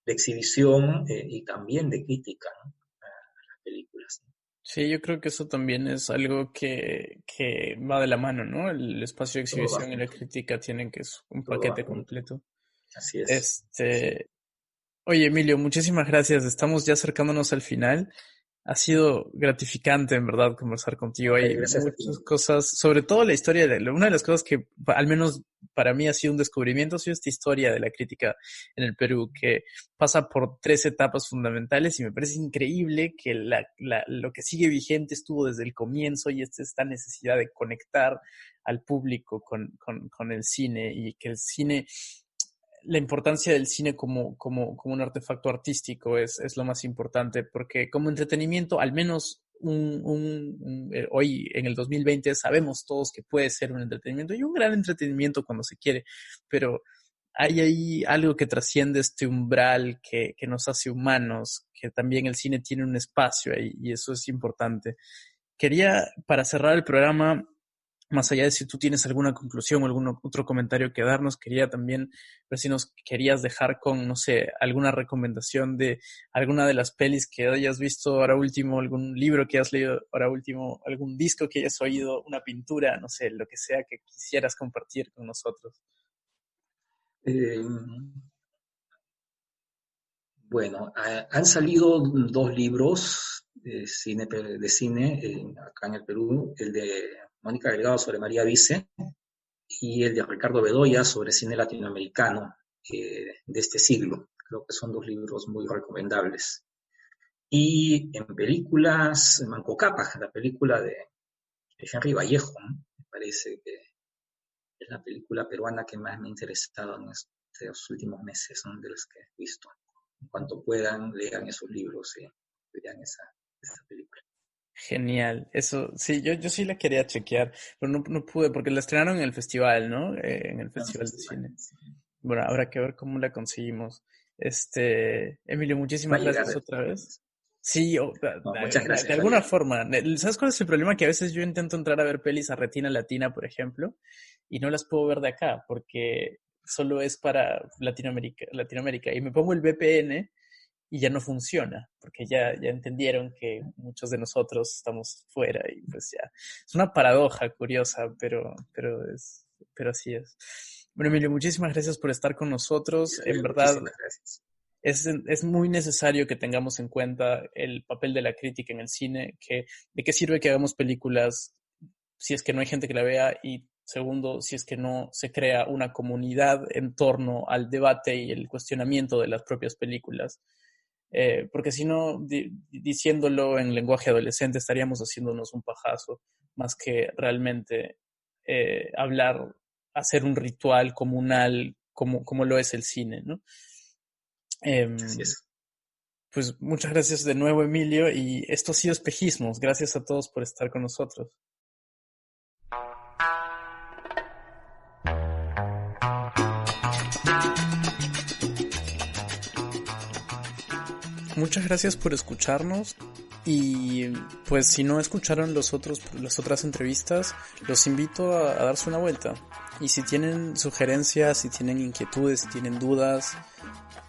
exhibición y también de crítica, ¿no? A las películas, ¿no? Sí, yo creo que eso también es algo que va de la mano, ¿no? El espacio de Todo va exhibición y la junto, crítica tienen que es un todo va paquete junto. completo. Así es. Sí. Este, oye, Emilio, muchísimas gracias. Estamos ya acercándonos al final. Ha sido gratificante, en verdad, conversar contigo. Ok, Hay gracias a ti. muchas cosas, sobre todo la historia una de las cosas que al menos para mí ha sido un descubrimiento, ha sido esta historia de la crítica en el Perú, que pasa por tres etapas fundamentales y me parece increíble que lo que sigue vigente estuvo desde el comienzo y es esta necesidad de conectar al público con el cine y que el cine la importancia del cine como un artefacto artístico es lo más importante, porque como entretenimiento, al menos hoy en el 2020 sabemos todos que puede ser un entretenimiento y un gran entretenimiento cuando se quiere, pero hay ahí algo que trasciende este umbral que nos hace humanos, que también el cine tiene un espacio ahí y eso es importante. Quería, para cerrar el programa, más allá de si tú tienes alguna conclusión o algún otro comentario que darnos, quería también ver si nos querías dejar con, no sé, alguna recomendación de alguna de las pelis que hayas visto ahora último, algún libro que hayas leído ahora último, algún disco que hayas oído, una pintura, no sé, lo que sea que quisieras compartir con nosotros. Eh, bueno, han salido dos libros de cine acá en el Perú, el de Mónica Delgado sobre María Vice y el de Ricardo Bedoya sobre cine latinoamericano de este siglo. Creo que son dos libros muy recomendables. Y en películas, Manco Cápac, la película de Henry Vallejo, ¿no? Me parece que es la película peruana que más me ha interesado en estos últimos meses, son de las que he visto. En cuanto puedan, lean esos libros y vean esa película. Genial, eso, sí, yo sí la quería chequear, pero no pude porque la estrenaron en el festival, ¿no? En el En el Festival de festival. Cine. Bueno, habrá que ver cómo la conseguimos. Emilio, Va muchísimas a llegar gracias otra vez. Sí, no, muchas de gracias, alguna Javier. forma. ¿Sabes cuál es el problema? Que a veces yo intento entrar a ver pelis a retina latina, por ejemplo, y no las puedo ver de acá porque solo es para Latinoamérica. Y me pongo el VPN y ya no funciona, porque ya entendieron que muchos de nosotros estamos fuera y pues ya. Es una paradoja curiosa, pero así es. Bueno, Emilio, muchísimas gracias por estar con nosotros. En Javier, verdad, muchísimas gracias. es muy necesario que tengamos en cuenta el papel de la crítica en el cine, que de qué sirve que hagamos películas si es que no hay gente que la vea y segundo, si es que no se crea una comunidad en torno al debate y el cuestionamiento de las propias películas. Porque si no, diciéndolo en lenguaje adolescente, estaríamos haciéndonos un pajazo, más que realmente hablar, hacer un ritual comunal como lo es el cine, ¿no? Así Em, es. pues muchas gracias de nuevo, Emilio, y esto ha sido Espejismos. Gracias a todos por estar con nosotros. Muchas gracias por escucharnos y pues si no escucharon las otras entrevistas, los invito a darse una vuelta. Y si tienen sugerencias, si tienen inquietudes, si tienen dudas,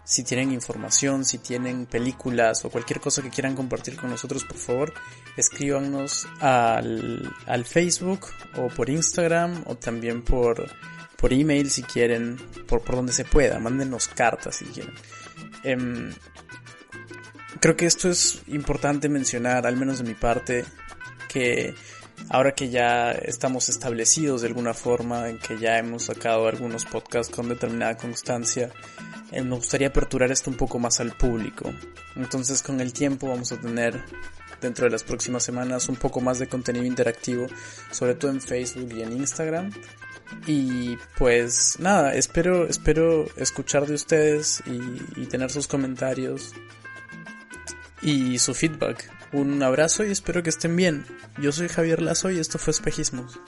si tienen información, si tienen películas o cualquier cosa que quieran compartir con nosotros, por favor, escríbanos al Facebook o por Instagram o también por email si quieren, por donde se pueda. Mándenos cartas si quieren. Creo que esto es importante mencionar, al menos de mi parte, que ahora que ya estamos establecidos de alguna forma, en que ya hemos sacado algunos podcasts con determinada constancia, me gustaría aperturar esto un poco más al público. Entonces con el tiempo vamos a tener dentro de las próximas semanas un poco más de contenido interactivo, sobre todo en Facebook y en Instagram. Y pues nada, espero escuchar de ustedes y tener sus comentarios y su feedback. Un abrazo y espero que estén bien. Yo soy Javier Lazo y esto fue Espejismos.